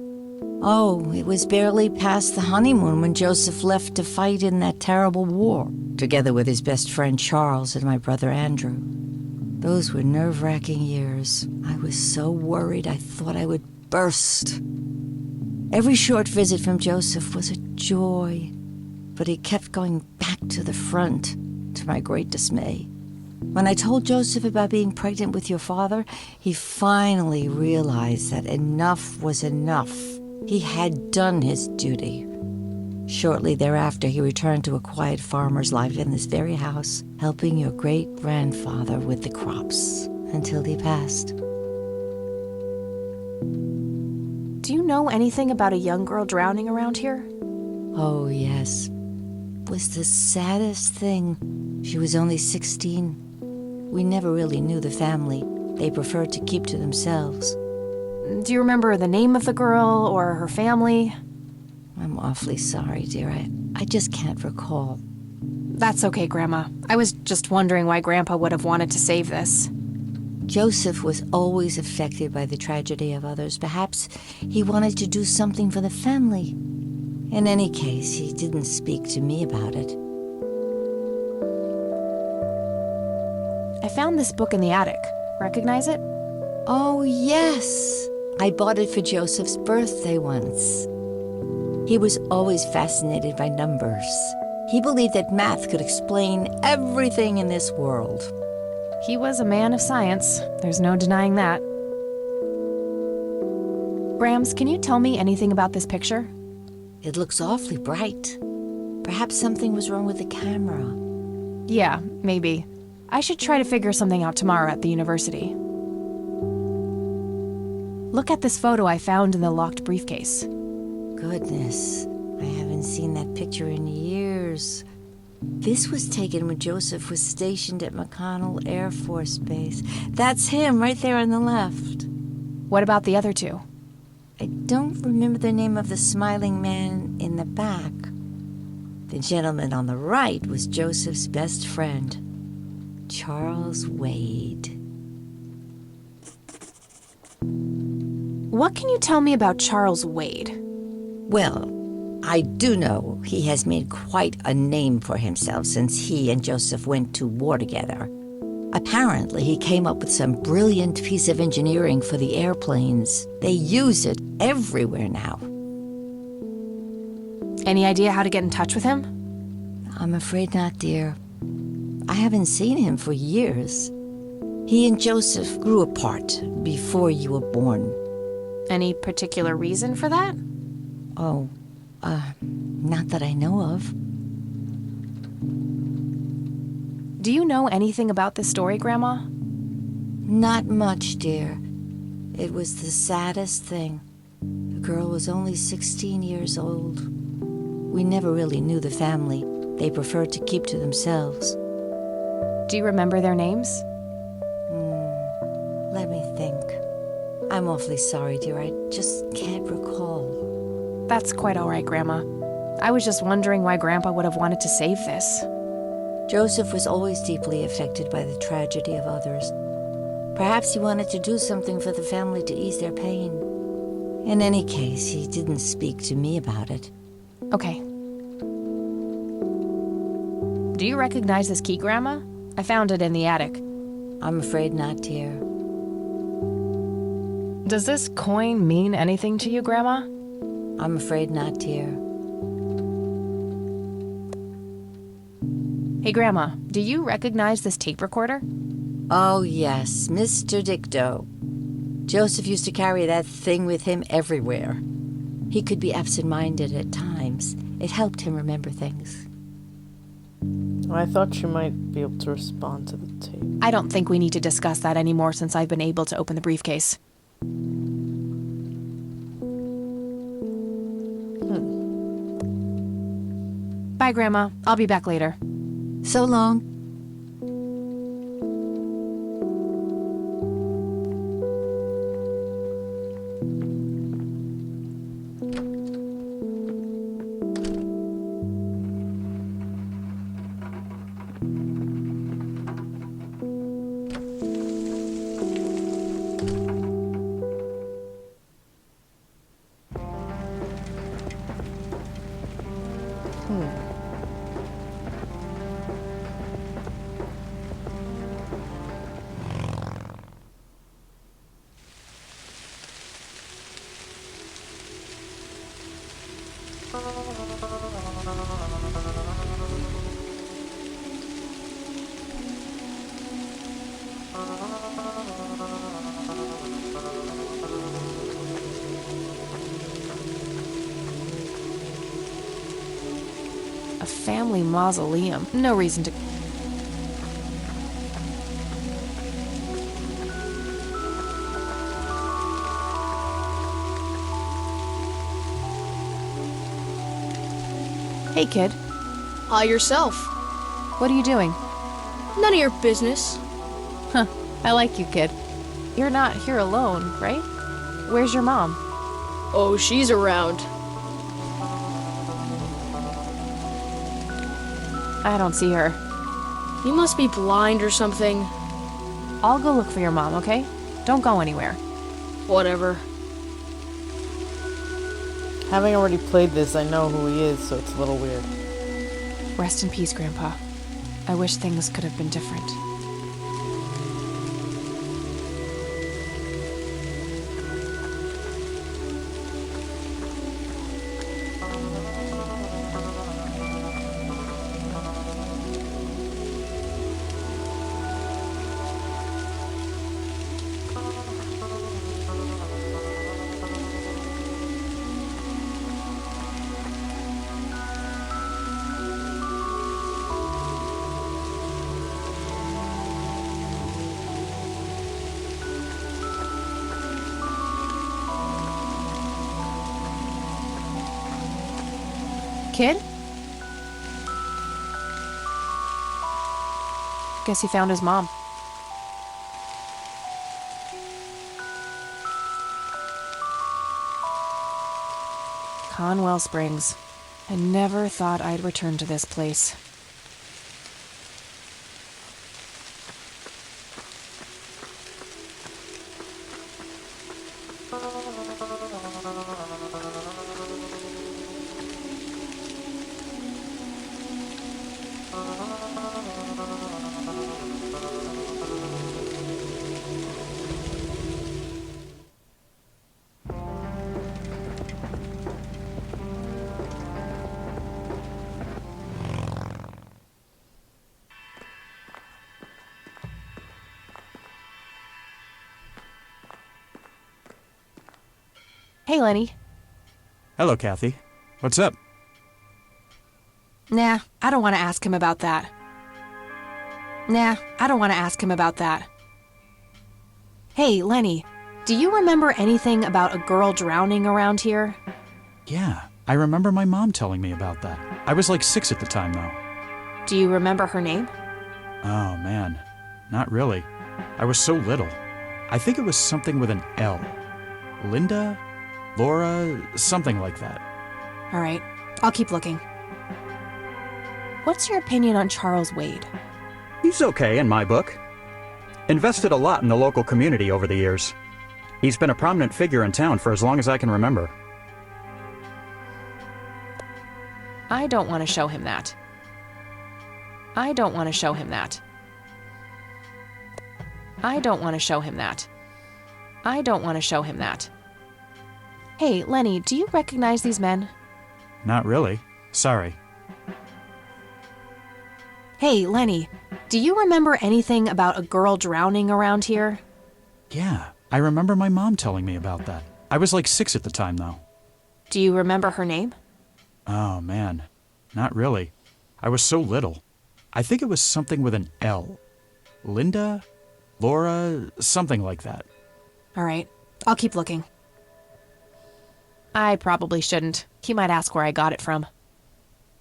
Oh, it was barely past the honeymoon when Joseph left to fight in that terrible war, together with his best friend Charles and my brother Andrew. Those were nerve-wracking years. I was so worried I thought I would burst. Every short visit from Joseph was a joy, but he kept going back to the front, to my great dismay. When I told Joseph about being pregnant with your father, he finally realized that enough was enough. He had done his duty. Shortly thereafter, he returned to a quiet farmer's life in this very house, helping your great-grandfather with the crops until he passed. Do you know anything about a young girl drowning around here? Oh, yes. It was the saddest thing. She was only 16. We never really knew the family. They preferred to keep to themselves. Do you remember the name of the girl or her family? I'm awfully sorry, dear. I just can't recall. That's okay, Grandma. I was just wondering why Grandpa would have wanted to save this. Joseph was always affected by the tragedy of others. Perhaps he wanted to do something for the family. In any case, he didn't speak to me about it. I found this book in the attic. Recognize it? Oh, yes. I bought it for Joseph's birthday once. He was always fascinated by numbers. He believed that math could explain everything in this world. He was a man of science. There's no denying that. Grams, can you tell me anything about this picture? It looks awfully bright. Perhaps something was wrong with the camera. Yeah, maybe. I should try to figure something out tomorrow at the university. Look at this photo I found in the locked briefcase. Goodness, I haven't haven't seen that picture in years. This was taken when Joseph was stationed at McConnell Air Force Base. That's him right there on the left. What about the other two? I don't remember the name of the smiling man in the back. The gentleman on the right was Joseph's best friend, Charles Wade. What can you tell me about Charles Wade? Well, I do know he has made quite a name for himself since he and Joseph went to war together. Apparently, he came up with some brilliant piece of engineering for the airplanes. They use it everywhere now. Any idea how to get in touch with him? I'm afraid not, dear. I haven't seen him for years. He and Joseph grew apart before you were born. Any particular reason for that? Oh, not that I know of. Do you know anything about this story, Grandma? Not much, dear. It was the saddest thing. The girl was only 16 years old. We never really knew the family. They preferred to keep to themselves. Do you remember their names? Let me think. I'm awfully sorry, dear. I just can't recall. That's quite all right, Grandma. I was just wondering why Grandpa would have wanted to save this. Joseph was always deeply affected by the tragedy of others. Perhaps he wanted to do something for the family to ease their pain. In any case, he didn't speak to me about it. Okay. Do you recognize this key, Grandma? I found it in the attic. I'm afraid not, dear. Does this coin mean anything to you, Grandma? I'm afraid not, dear. Hey, Grandma, do you recognize this tape recorder? Oh, yes, Mr. Dicto. Joseph used to carry that thing with him everywhere. He could be absent-minded at times. It helped him remember things. I thought you might be able to respond to the tape. I don't think we need to discuss that anymore since I've been able to open the briefcase. Bye, Grandma. I'll be back later. So long. A family mausoleum. No reason to... Hey, kid. Yourself. What are you doing? None of your business. Huh. I like you, kid. You're not here alone, right? Where's your mom? Oh, she's around. I don't see her. You must be blind or something. I'll go look for your mom, okay? Don't go anywhere. Whatever. Having already played this, I know who he is, so it's a little weird. Rest in peace, Grandpa. I wish things could have been different. Kid? Guess he found his mom. Conwell Springs. I never thought I'd return to this place. Hey, Lenny. Hello, Kathy. What's up? Nah, I don't want to ask him about that. Hey, Lenny, do you remember anything about a girl drowning around here? Yeah, I remember my mom telling me about that. I was like 6 at the time, though. Do you remember her name? Oh, man. Not really. I was so little. I think it was something with an L. Linda? Laura? Something like that. All right, I'll keep looking. What's your opinion on Charles Wade? He's okay in my book. Invested a lot in the local community over the years. He's been a prominent figure in town for as long as I can remember. I don't want to show him that. Hey, Lenny, do you recognize these men? Not really. Sorry. Hey, Lenny, do you remember anything about a girl drowning around here? Yeah, I remember my mom telling me about that. I was like 6 at the time, though. Do you remember her name? Oh, man. Not really. I was so little. I think it was something with an L. Linda? Laura? Something like that. All right, I'll keep looking. I probably shouldn't. He might ask where I got it from.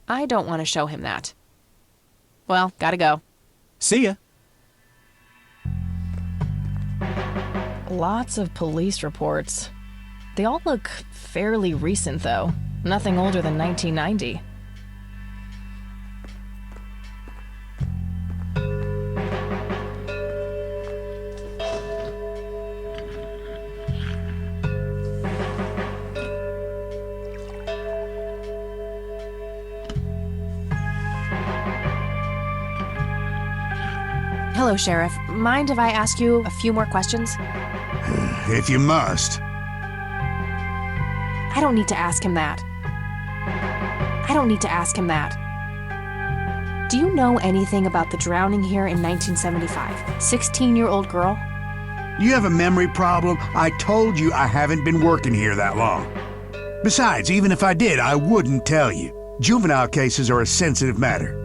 I don't want to show him that. Well, gotta go. See ya. Lots of police reports. They all look fairly recent, though. Nothing older than 1990. Hello, Sheriff. Mind if I ask you a few more questions? If you must. I don't need to ask him that. Do you know anything about the drowning here in 1975? 16-year-old girl? You have a memory problem? I told you I haven't been working here that long. Besides, even if I did, I wouldn't tell you. Juvenile cases are a sensitive matter.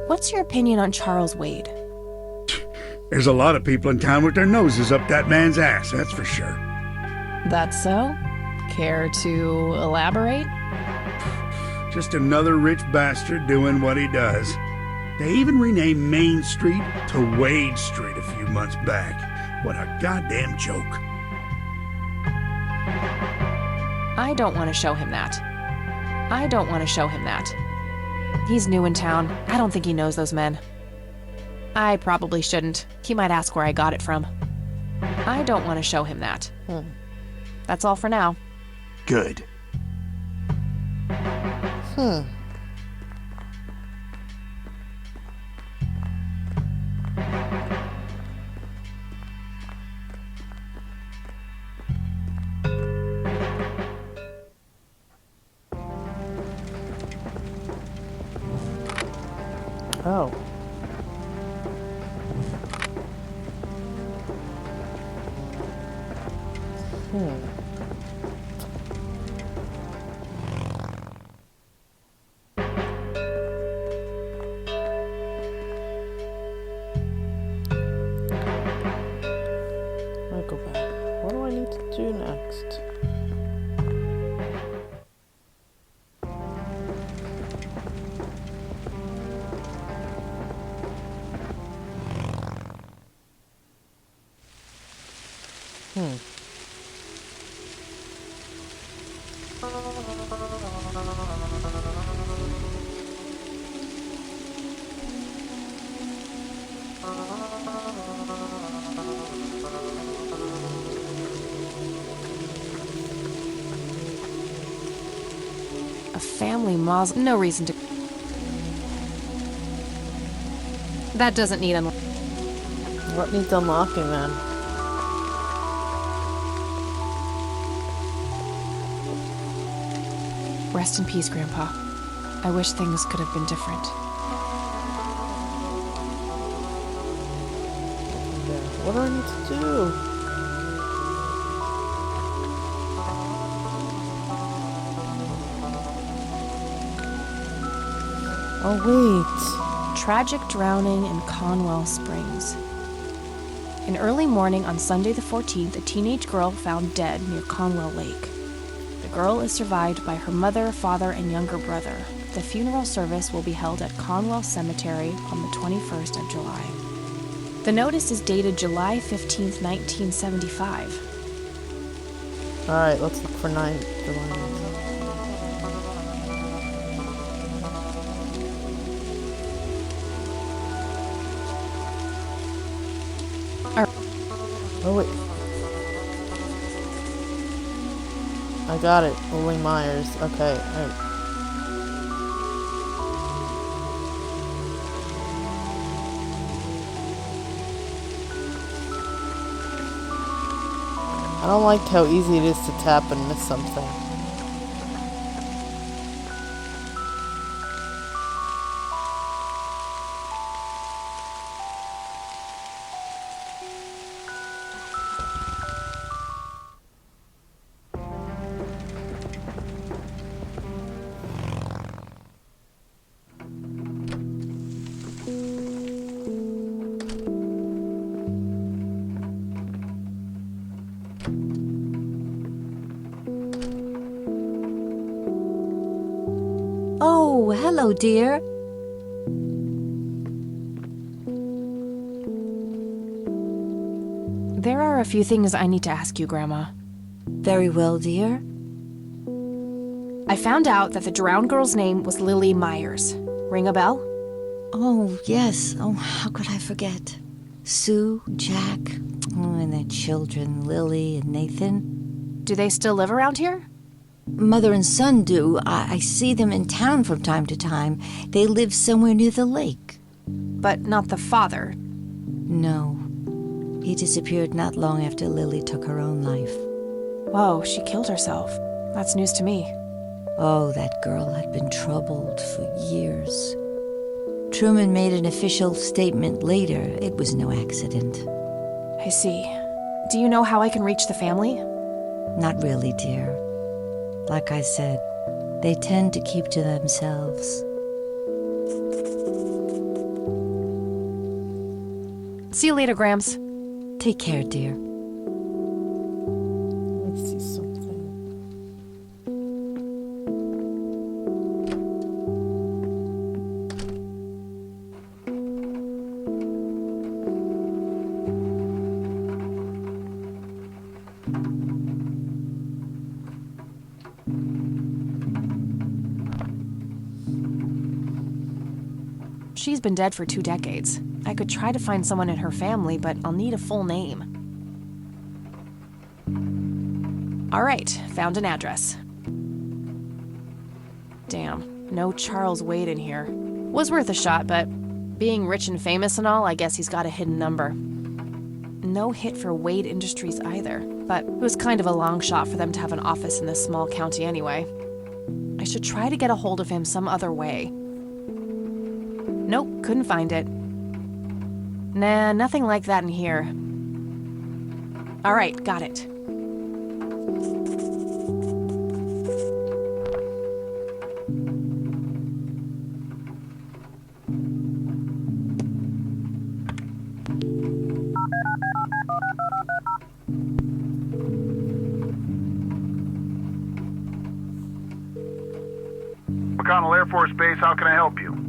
What's your opinion on Charles Wade? There's a lot of people in town with their noses up that man's ass, that's for sure. That's so? Care to elaborate? Just another rich bastard doing what he does. They even renamed Main Street to Wade Street a few months back. What a goddamn joke. I don't want to show him that. He's new in town. I don't think he knows those men. I probably shouldn't. He might ask where I got it from. I don't want to show him that. That's all for now. Good. Oh. I'll go back. What do I need to do next? A family mausoleum. No reason to. That doesn't need unlocking. What needs unlocking then? Rest in peace, Grandpa. I wish things could have been different. What do I need to do? Oh, wait. Tragic drowning in Conwell Springs. In early morning on Sunday the 14th, a teenage girl found dead near Conwell Lake. The girl is survived by her mother, father, and younger brother. The funeral service will be held at Conwell Cemetery on the 21st of July. The notice is dated July 15th, 1975. Alright, let's look for 9 July. Oh, wait. I got it. Lily Myers. Okay. I don't like how easy it is to tap and miss something. Oh, hello, dear. There are a few things I need to ask you, Grandma. Very well, dear. I found out that the drowned girl's name was Lily Myers. Ring a bell? Oh, yes. Oh, how could I forget? Sue, Jack, and their children, Lily and Nathan. Do they still live around here? Mother and son do. I see them in town from time to time. They live somewhere near the lake. But not the father? No. He disappeared not long after Lily took her own life. Whoa, she killed herself. That's news to me. Oh, that girl had been troubled for years. Truman made an official statement later. It was no accident. I see. Do you know how I can reach the family? Not really, dear. Like I said, they tend to keep to themselves. See you later, Grams. Take care, dear. Let's see something. She's been dead for 2 decades. I could try to find someone in her family, but I'll need a full name. All right, found an address. Damn, no Charles Wade in here. Was worth a shot, but being rich and famous and all, I guess he's got a hidden number. No hit for Wade Industries either, but it was kind of a long shot for them to have an office in this small county anyway. I should try to get a hold of him some other way. Nope, couldn't find it. Nah, nothing like that in here. All right, got it. McConnell Air Force Base, how can I help you?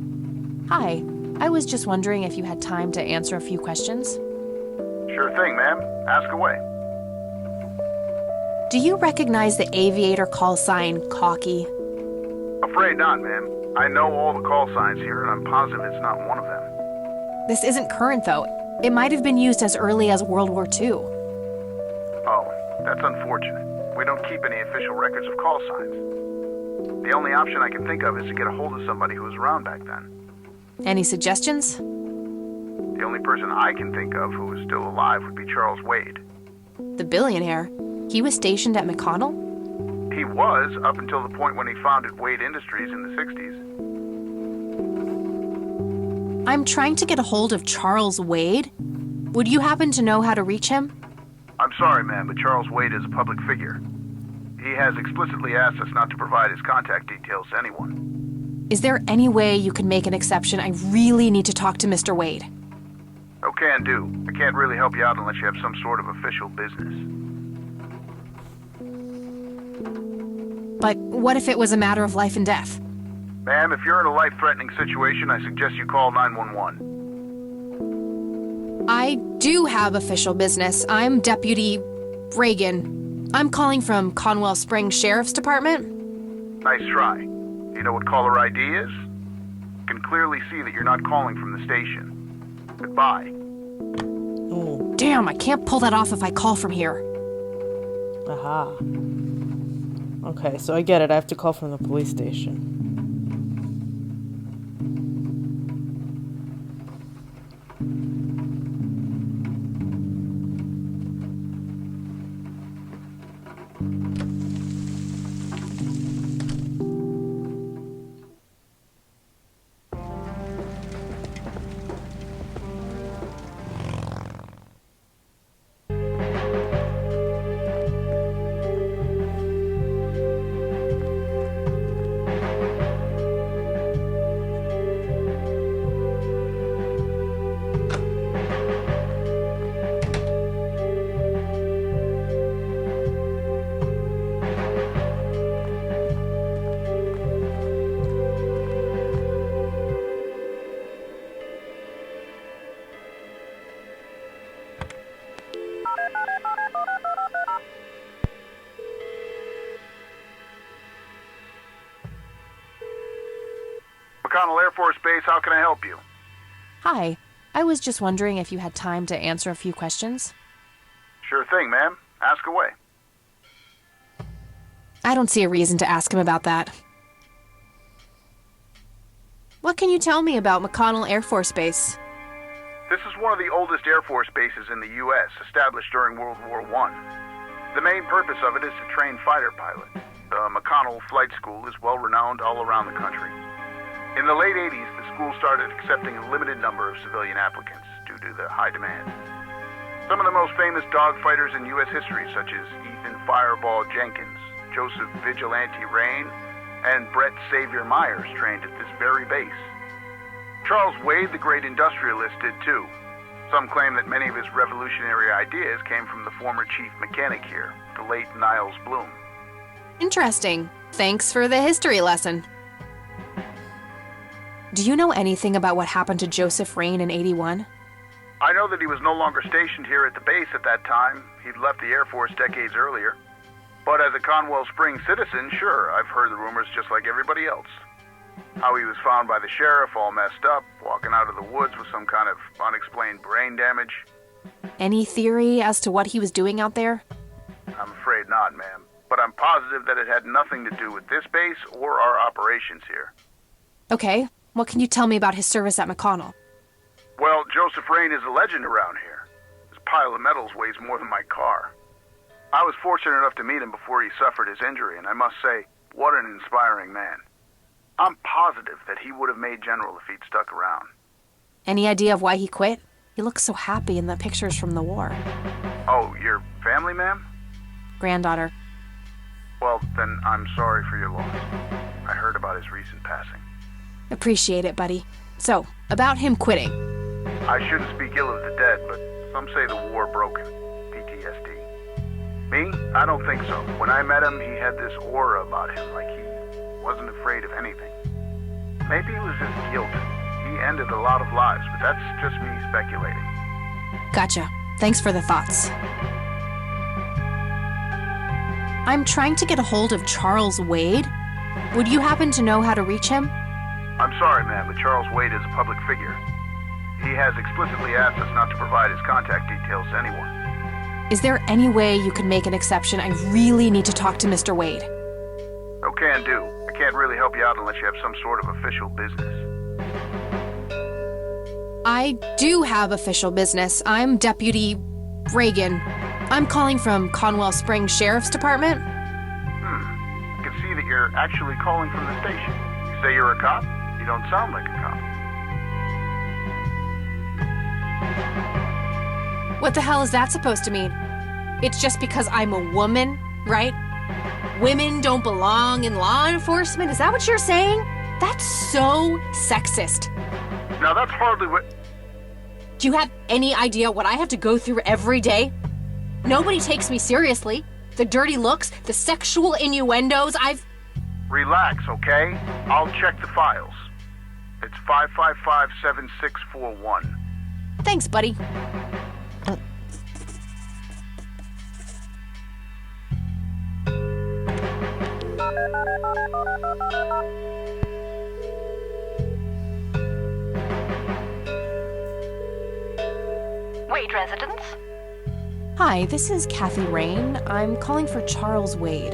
Hi, I was just wondering if you had time to answer a few questions. Sure thing, ma'am. Ask away. Do Do you recognize the aviator call sign, Cocky? Afraid not, ma'am. I know all the call signs here, and I'm positive it's not one of them. This isn't current, though. It might have been used as early as World War II. Oh, that's unfortunate. We don't keep any official records of call signs. The only option I can think of is to get a hold of somebody who was around back then. Any suggestions? The only person I can think of who is still alive would be Charles Wade. The billionaire? He was stationed at McConnell? He was, up until the point when he founded Wade Industries in the 60s. I'm trying to get a hold of Charles Wade. Would you happen to know how to reach him? I'm sorry, ma'am, but Charles Wade is a public figure. He has explicitly asked us not to provide his contact details to anyone. Is there any way you can make an exception? I really need to talk to Mr. Wade. Oh, can do. I can't really help you out unless you have some sort of official business. But what if it was a matter of life and death? Ma'am, if you're in a life-threatening situation, I suggest you call 911. I do have official business. I'm Deputy Reagan. I'm calling from Conwell Springs Sheriff's Department. Nice try. You know what caller ID is? You can clearly see that you're not calling from the station. Goodbye. Oh. Damn, I can't pull that off if I call from here. Aha. Okay, so I get it. I have to call from the police station. McConnell Air Force Base, how can I help you? Hi. I was just wondering if you had time to answer a few questions. Sure thing, ma'am. Ask away. I don't see a reason to ask him about that. What can you tell me about McConnell Air Force Base? This is one of the oldest Air Force bases in the U.S., established during World War I. The main purpose of it is to train fighter pilots. The McConnell Flight School is well renowned all around the country. In the late 80s, the school started accepting a limited number of civilian applicants due to the high demand. Some of the most famous dogfighters in U.S. history, such as Ethan Fireball Jenkins, Joseph Vigilante Rain, and Brett Savior Myers, trained at this very base. Charles Wade, the great industrialist, did too. Some claim that many of his revolutionary ideas came from the former chief mechanic here, the late Niles Bloom. Interesting. Thanks for the history lesson. Do you know anything about what happened to Joseph Rain in '81? I know that he was no longer stationed here at the base at that time. He'd left the Air Force decades earlier. But as a Conwell Springs citizen, sure, I've heard the rumors just like everybody else. How he was found by the sheriff all messed up, walking out of the woods with some kind of unexplained brain damage. Any theory as to what he was doing out there? I'm afraid not, ma'am. But I'm positive that it had nothing to do with this base or our operations here. Okay, what can you tell me about his service at McConnell? Well, Joseph Rain is a legend around here. His pile of medals weighs more than my car. I was fortunate enough to meet him before he suffered his injury, and I must say, what an inspiring man. I'm positive that he would have made general if he'd stuck around. Any idea of why he quit? He looks so happy in the pictures from the war. Oh, your family, ma'am? Granddaughter. Well, then I'm sorry for your loss. I heard about his recent passing. Appreciate it, buddy. So, about him quitting. I shouldn't speak ill of the dead, but some say the war broke him. PTSD. Me? I don't think so. When I met him, he had this aura about him, like he wasn't afraid of anything. Maybe it was just guilt. He ended a lot of lives, but that's just me speculating. Gotcha. Thanks for the thoughts. I'm trying to get a hold of Charles Wade. Would you happen to know how to reach him? I'm sorry, ma'am, but Charles Wade is a public figure. He has explicitly asked us not to provide his contact details to anyone. Is there any way you could make an exception? I really need to talk to Mr. Wade. No can do. I can't really help you out unless you have some sort of official business. I do have official business. I'm Deputy Reagan. I'm calling from Conwell Springs Sheriff's Department. I can see that you're actually calling from the station. You say you're a cop? You don't sound like a cop. What the hell is that supposed to mean? It's just because I'm a woman, right? Women don't belong in law enforcement? Is that what you're saying? That's so sexist. Now that's hardly what... Do you have any idea what I have to go through every day? Nobody takes me seriously. The dirty looks, the sexual innuendos, Relax, okay? I'll check the files. It's 555-7641. Thanks, buddy. Wade residence? Hi, this is Kathy Rain. I'm calling for Charles Wade.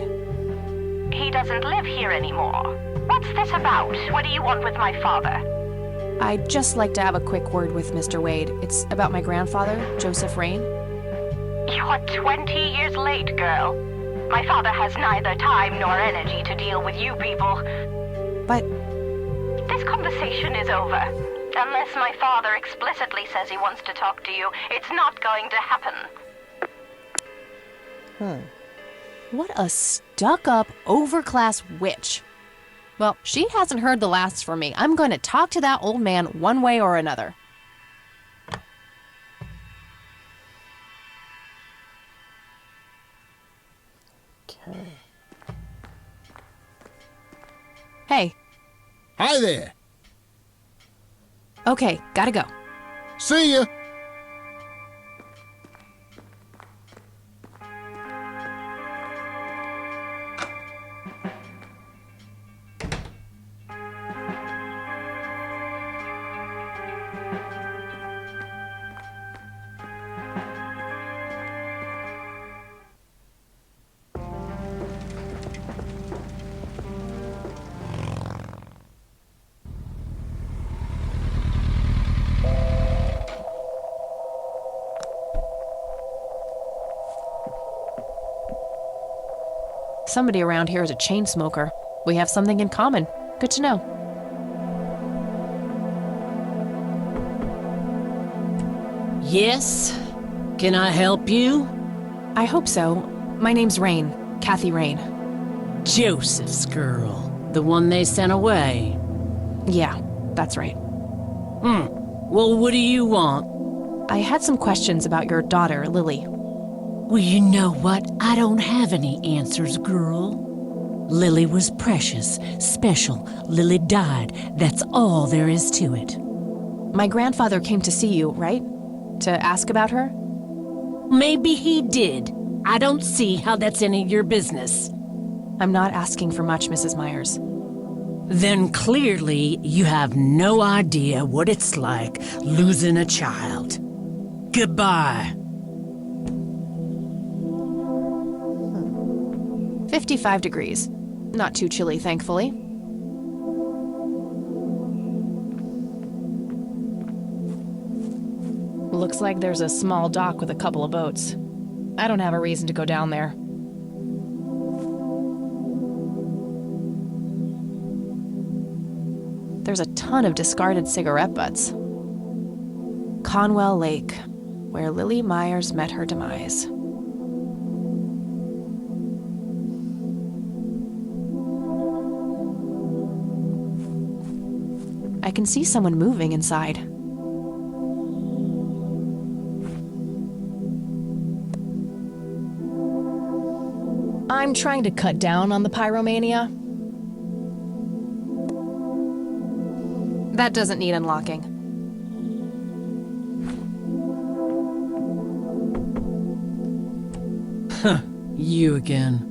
He doesn't live here anymore. What's this about? What do you want with my father? I'd just like to have a quick word with Mr. Wade. It's about my grandfather, Joseph Rain. You're 20 years late, girl. My father has neither time nor energy to deal with you people. But... This conversation is over. Unless my father explicitly says he wants to talk to you, it's not going to happen. What a stuck-up, overclass witch. Well, she hasn't heard the last from me. I'm going to talk to that old man one way or another. Okay. Hey. Hi there. Okay, gotta go. See ya. Somebody around here is a chain smoker. We have something in common. Good to know. Yes? Can I help you? I hope so. My name's Rain. Kathy Rain. Joseph's girl. The one they sent away. Yeah, that's right. Well, what do you want? I had some questions about your daughter, Lily. Well, you know what? I don't have any answers, girl. Lily was precious, special. Lily died. That's all there is to it. My grandfather came to see you, right? To ask about her? Maybe he did. I don't see how that's any of your business. I'm not asking for much, Mrs. Myers. Then clearly you have no idea what it's like losing a child. Goodbye. 55 degrees. Not too chilly, thankfully. Looks like there's a small dock with a couple of boats. I don't have a reason to go down there. There's a ton of discarded cigarette butts. Conwell Lake, where Lily Myers met her demise. I can see someone moving inside. I'm trying to cut down on the pyromania. That doesn't need unlocking. Huh, you again.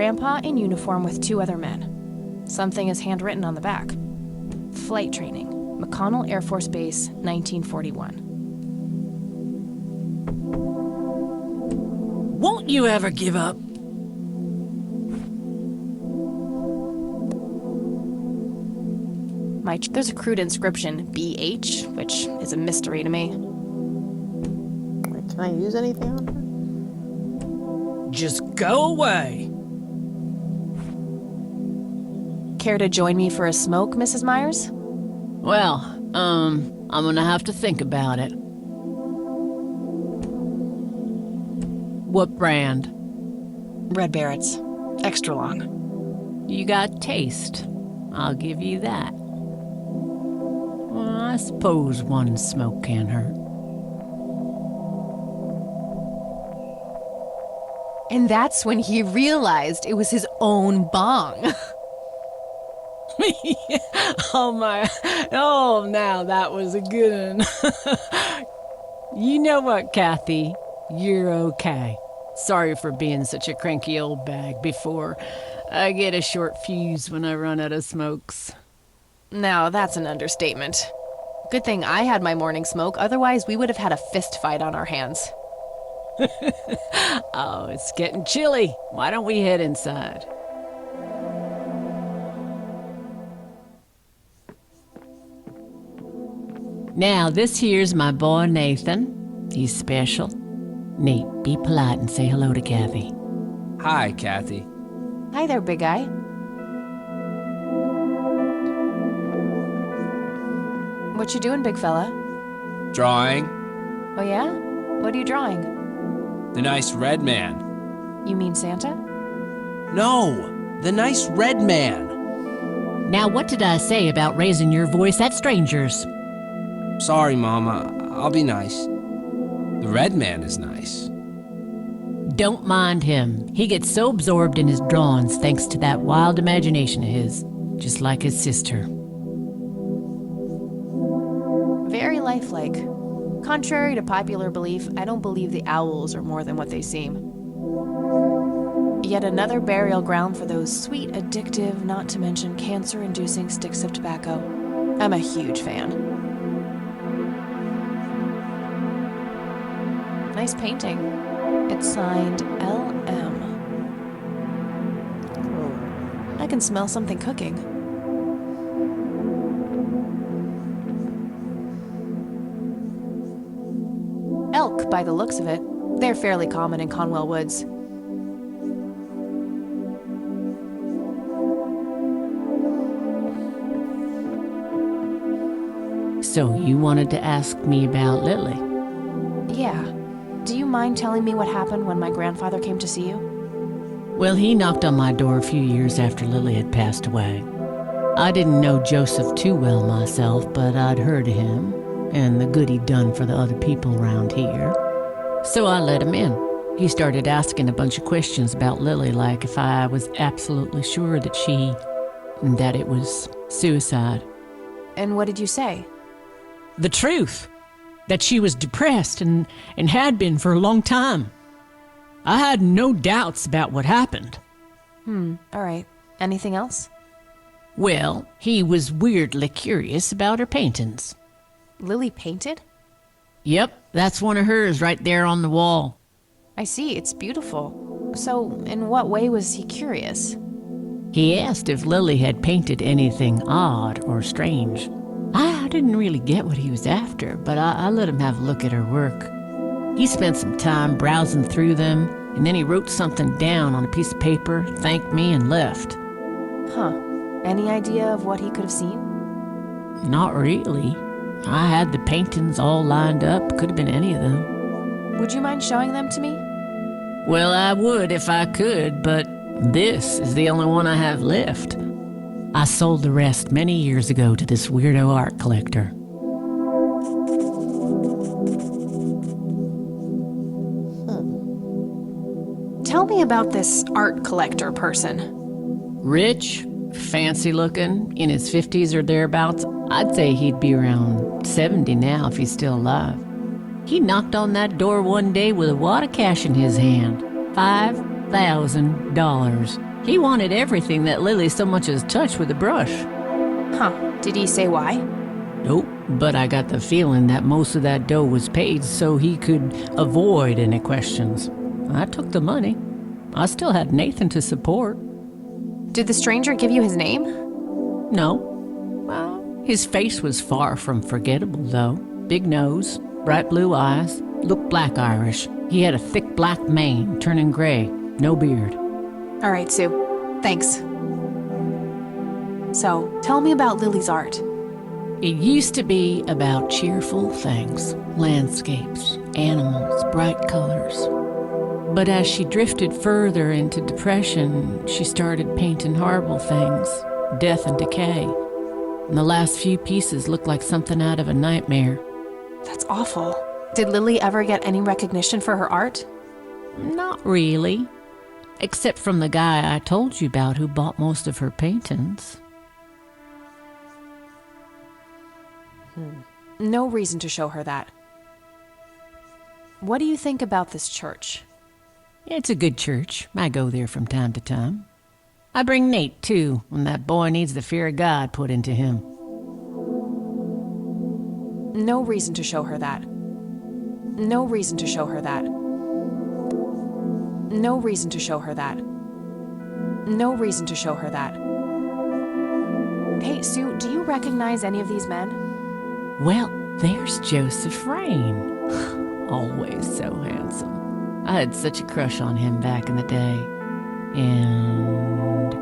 grandpa in uniform with 2 other men. Something is handwritten on the back. Flight training, McConnell Air Force Base, 1941. Won't you ever give up? There's a crude inscription, BH, which is a mystery to me. Wait, can I use anything on her? Just go away. Care to join me for a smoke, Mrs. Myers? Well, I'm gonna have to think about it. What brand? Red Barrett's. Extra long. You got taste. I'll give you that. Well, I suppose one smoke can't hurt. And that's when he realized it was his own bong. Oh, now that was a good one. You know what, Kathy? You're okay. Sorry for being such a cranky old bag before. I get a short fuse when I run out of smokes. Now, that's an understatement. Good thing I had my morning smoke, otherwise we would have had a fist fight on our hands. Oh, it's getting chilly. Why don't we head inside? Now, this here's my boy Nathan. He's special. Nate, be polite and say hello to Kathy. Hi, Kathy. Hi there, big guy. What you doing, big fella? Drawing. Oh yeah? What are you drawing? The nice red man. You mean Santa? No, the nice red man. Now, what did I say about raising your voice at strangers? Sorry, Mama. I'll be nice. The red man is nice. Don't mind him. He gets so absorbed in his drawings thanks to that wild imagination of his, just like his sister. Very lifelike. Contrary to popular belief, I don't believe the owls are more than what they seem. Yet another burial ground for those sweet, addictive, not to mention cancer-inducing sticks of tobacco. I'm a huge fan. Nice painting. It's signed LM. I can smell something cooking. Elk, by the looks of it. They're fairly common in Conwell Woods. So you wanted to ask me about Lily? Yeah. Do you mind telling me what happened when my grandfather came to see you? Well, he knocked on my door a few years after Lily had passed away. I didn't know Joseph too well myself, but I'd heard of him and the good he'd done for the other people around here. So I let him in. He started asking a bunch of questions about Lily, like if I was absolutely sure that it was suicide. And what did you say? The truth. That she was depressed and had been for a long time. I had no doubts about what happened. All right. Anything else? Well, he was weirdly curious about her paintings. Lily painted? Yep, that's one of hers right there on the wall. I see, it's beautiful. So, in what way was he curious? He asked if Lily had painted anything odd or strange. I didn't really get what he was after, but I let him have a look at her work. He spent some time browsing through them, and then he wrote something down on a piece of paper, thanked me, and left. Huh. Any idea of what he could have seen? Not really. I had the paintings all lined up. Could have been any of them. Would you mind showing them to me? Well, I would if I could, but this is the only one I have left. I sold the rest many years ago to this weirdo art collector. Tell me about this art collector person. Rich, fancy looking, in his 50s or thereabouts. I'd say he'd be around 70 now if he's still alive. He knocked on that door one day with a wad of cash in his hand. $5,000. He wanted everything that Lily so much as touched with a brush. Huh. Did he say why? Nope, but I got the feeling that most of that dough was paid so he could avoid any questions. I took the money. I still had Nathan to support. Did the stranger give you his name? No. Well, his face was far from forgettable, though. Big nose, bright blue eyes, looked black Irish. He had a thick black mane, turning gray, no beard. All right, Sue. Thanks. So, tell me about Lily's art. It used to be about cheerful things, landscapes, animals, bright colors. But as she drifted further into depression, she started painting horrible things, death and decay. And the last few pieces looked like something out of a nightmare. That's awful. Did Lily ever get any recognition for her art? Not really. Except from the guy I told you about who bought most of her paintings. No reason to show her that. What do you think about this church? It's a good church. I go there from time to time. I bring Nate, too, when that boy needs the fear of God put into him. No reason to show her that. No reason to show her that. No reason to show her that. No reason to show her that. Hey, Sue, do you recognize any of these men? Well, there's Joseph Rain. Always so handsome. I had such a crush on him back in the day. And...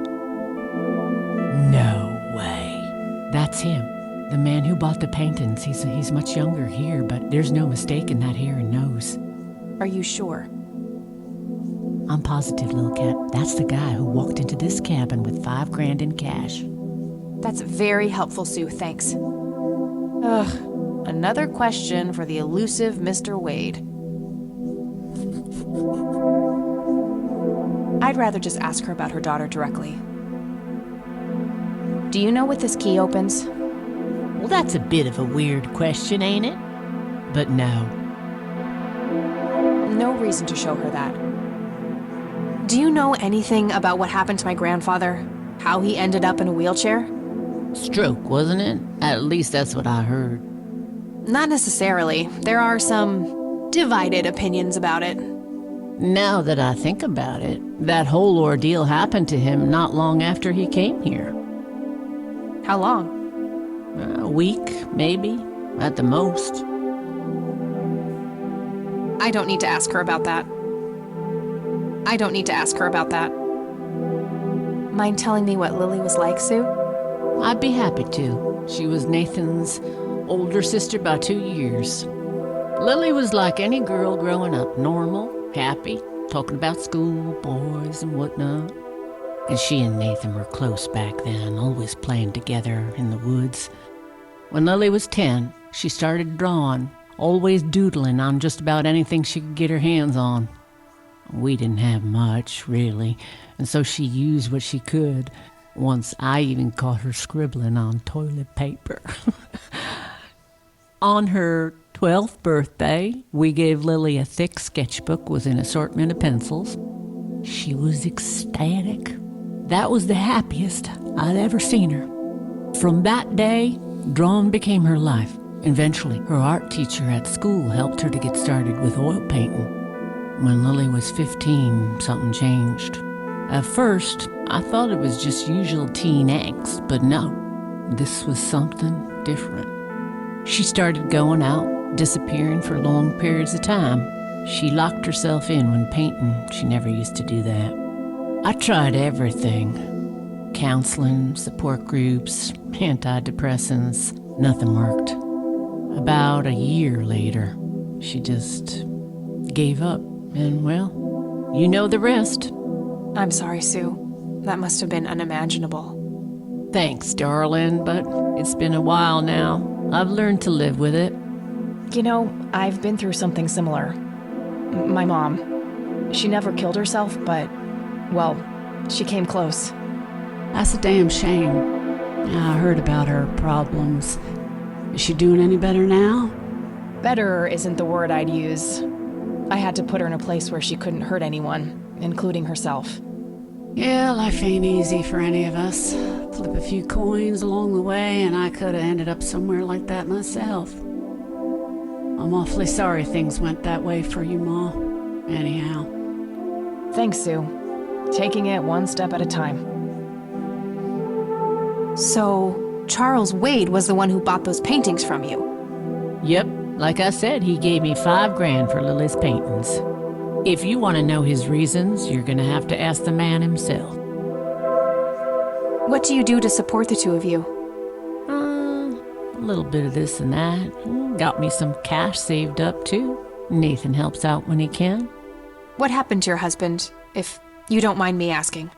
no way. That's him. The man who bought the paintings. He's much younger here, but there's no mistaking that hair and nose. Are you sure? I'm positive, little cat. That's the guy who walked into this cabin with $5,000 in cash. That's very helpful, Sue. Thanks. Ugh. Another question for the elusive Mr. Wade. I'd rather just ask her about her daughter directly. Do you know what this key opens? Well, that's a bit of a weird question, ain't it? But no. No reason to show her that. Do you know anything about what happened to my grandfather? How he ended up in a wheelchair? Stroke, wasn't it? At least that's what I heard. Not necessarily. There are some divided opinions about it. Now that I think about it, that whole ordeal happened to him not long after he came here. How long? A week, maybe, at the most. I don't need to ask her about that. I don't need to ask her about that. Mind telling me what Lily was like, Sue? I'd be happy to. She was Nathan's older sister by 2 years. Lily was like any girl growing up, normal, happy, talking about school, boys, and whatnot. And she and Nathan were close back then, always playing together in the woods. When Lily was 10, she started drawing, always doodling on just about anything she could get her hands on. We didn't have much, really, and so she used what she could. Once I even caught her scribbling on toilet paper. On her 12th birthday, we gave Lily a thick sketchbook with an assortment of pencils. She was ecstatic. That was the happiest I'd ever seen her. From that day, drawing became her life. Eventually, her art teacher at school helped her to get started with oil painting. When Lily was 15, something changed. At first, I thought it was just usual teen angst, but no, this was something different. She started going out, disappearing for long periods of time. She locked herself in when painting. She never used to do that. I tried everything. Counseling, support groups, antidepressants. Nothing worked. About a year later, she just gave up. And, well, you know the rest. I'm sorry, Sue. That must have been unimaginable. Thanks, darling, but it's been a while now. I've learned to live with it. You know, I've been through something similar. My mom. She never killed herself, but, well, she came close. That's a damn shame. Yeah, I heard about her problems. Is she doing any better now? Better isn't the word I'd use. I had to put her in a place where she couldn't hurt anyone, including herself. Yeah, life ain't easy for any of us. Flip a few coins along the way, and I could have ended up somewhere like that myself. I'm awfully sorry things went that way for you, Ma. Anyhow. Thanks, Sue. Taking it one step at a time. So, Charles Wade was the one who bought those paintings from you? Yep, like I said, he gave me $5,000 for Lily's paintings. If you want to know his reasons, you're gonna have to ask the man himself. What do you do to support the two of you? A little bit of this and that. Got me some cash saved up, too. Nathan helps out when he can. What happened to your husband, if you don't mind me asking?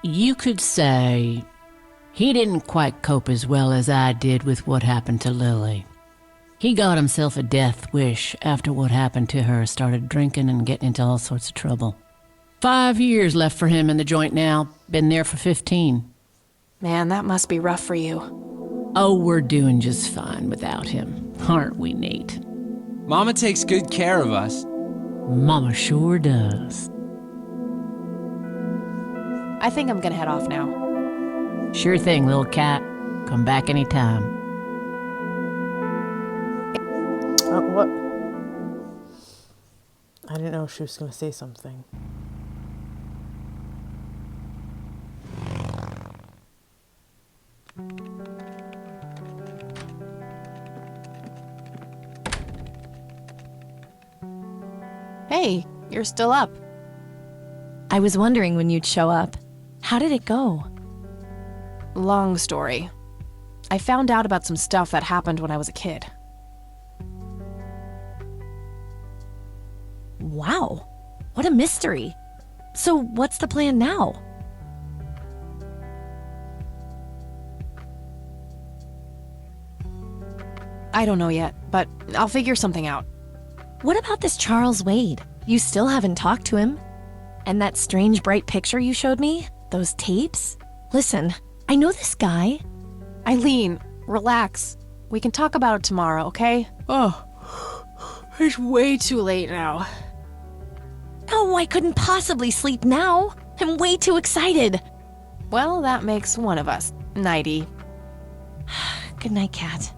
You could say he didn't quite cope as well as I did with what happened to Lily. He got himself a death wish after what happened to her, started drinking and getting into all sorts of trouble. 5 years left for him in the joint now. Been there for 15. Man, that must be rough for you. Oh, we're doing just fine without him. Aren't we, Nate? Mama takes good care of us. Mama sure does. I think I'm gonna head off now. Sure thing, little cat. Come back anytime. What? I didn't know she was going to say something. Hey, you're still up. I was wondering when you'd show up. How did it go? Long story. I found out about some stuff that happened when I was a kid. Wow, what a mystery. So what's the plan now? I don't know yet, but I'll figure something out. What about this Charles Wade? You still haven't talked to him? And that strange bright picture you showed me? Those tapes? Listen, I know this guy. Eileen, relax. We can talk about it tomorrow, okay? Oh, it's way too late now. No, I couldn't possibly sleep now. I'm way too excited. Well, that makes one of us. Nighty. Good night, Cat.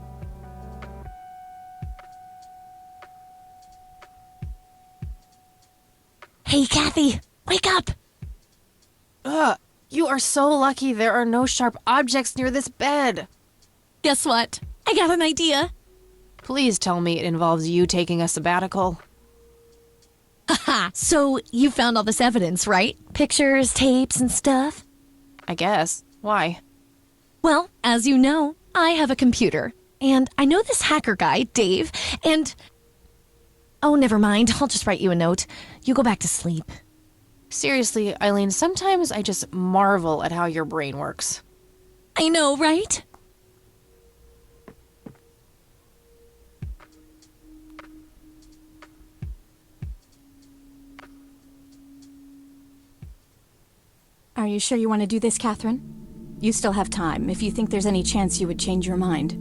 Hey, Kathy, wake up! Ugh, you are so lucky there are no sharp objects near this bed. Guess what? I got an idea. Please tell me it involves you taking a sabbatical. Haha, so you found all this evidence, right? Pictures, tapes, and stuff? I guess. Why? Well, as you know, I have a computer. And I know this hacker guy, Dave, and... Oh, never mind. I'll just write you a note. You go back to sleep. Seriously, Eileen, sometimes I just marvel at how your brain works. I know, right? Are you sure you want to do this, Catherine? You still have time, if you think there's any chance you would change your mind.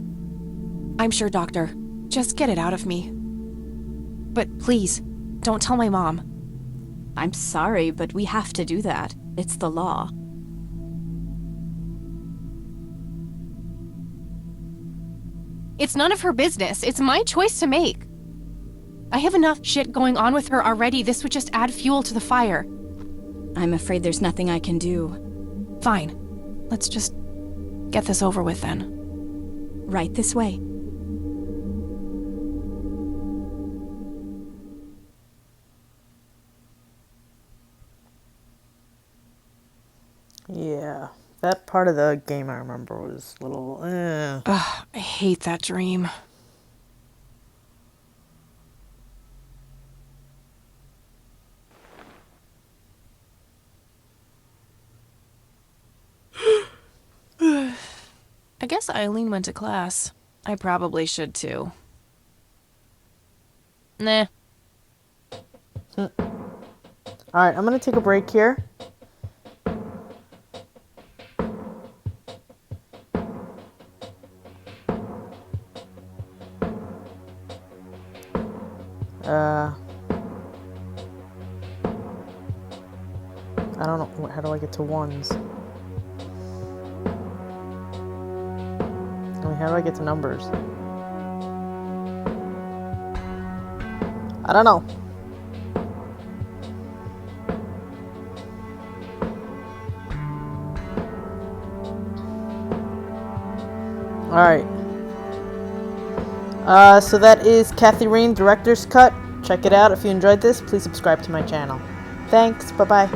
I'm sure, Doctor. Just get it out of me. But please, don't tell my mom. I'm sorry, but we have to do that. It's the law. It's none of her business. It's my choice to make. I have enough shit going on with her already. This would just add fuel to the fire. I'm afraid there's nothing I can do. Fine. Let's just get this over with then. Right this way. Yeah, that part of the game I remember was a little, Ugh, I hate that dream. I guess Eileen went to class. I probably should too. Nah. Alright, I'm gonna take a break here. I don't know. How do I get to ones? I mean, how do I get to numbers? I don't know. Alright. So that is Kathy Rain Director's Cut. Check it out if you enjoyed this. Please subscribe to my channel. Thanks. Bye-bye.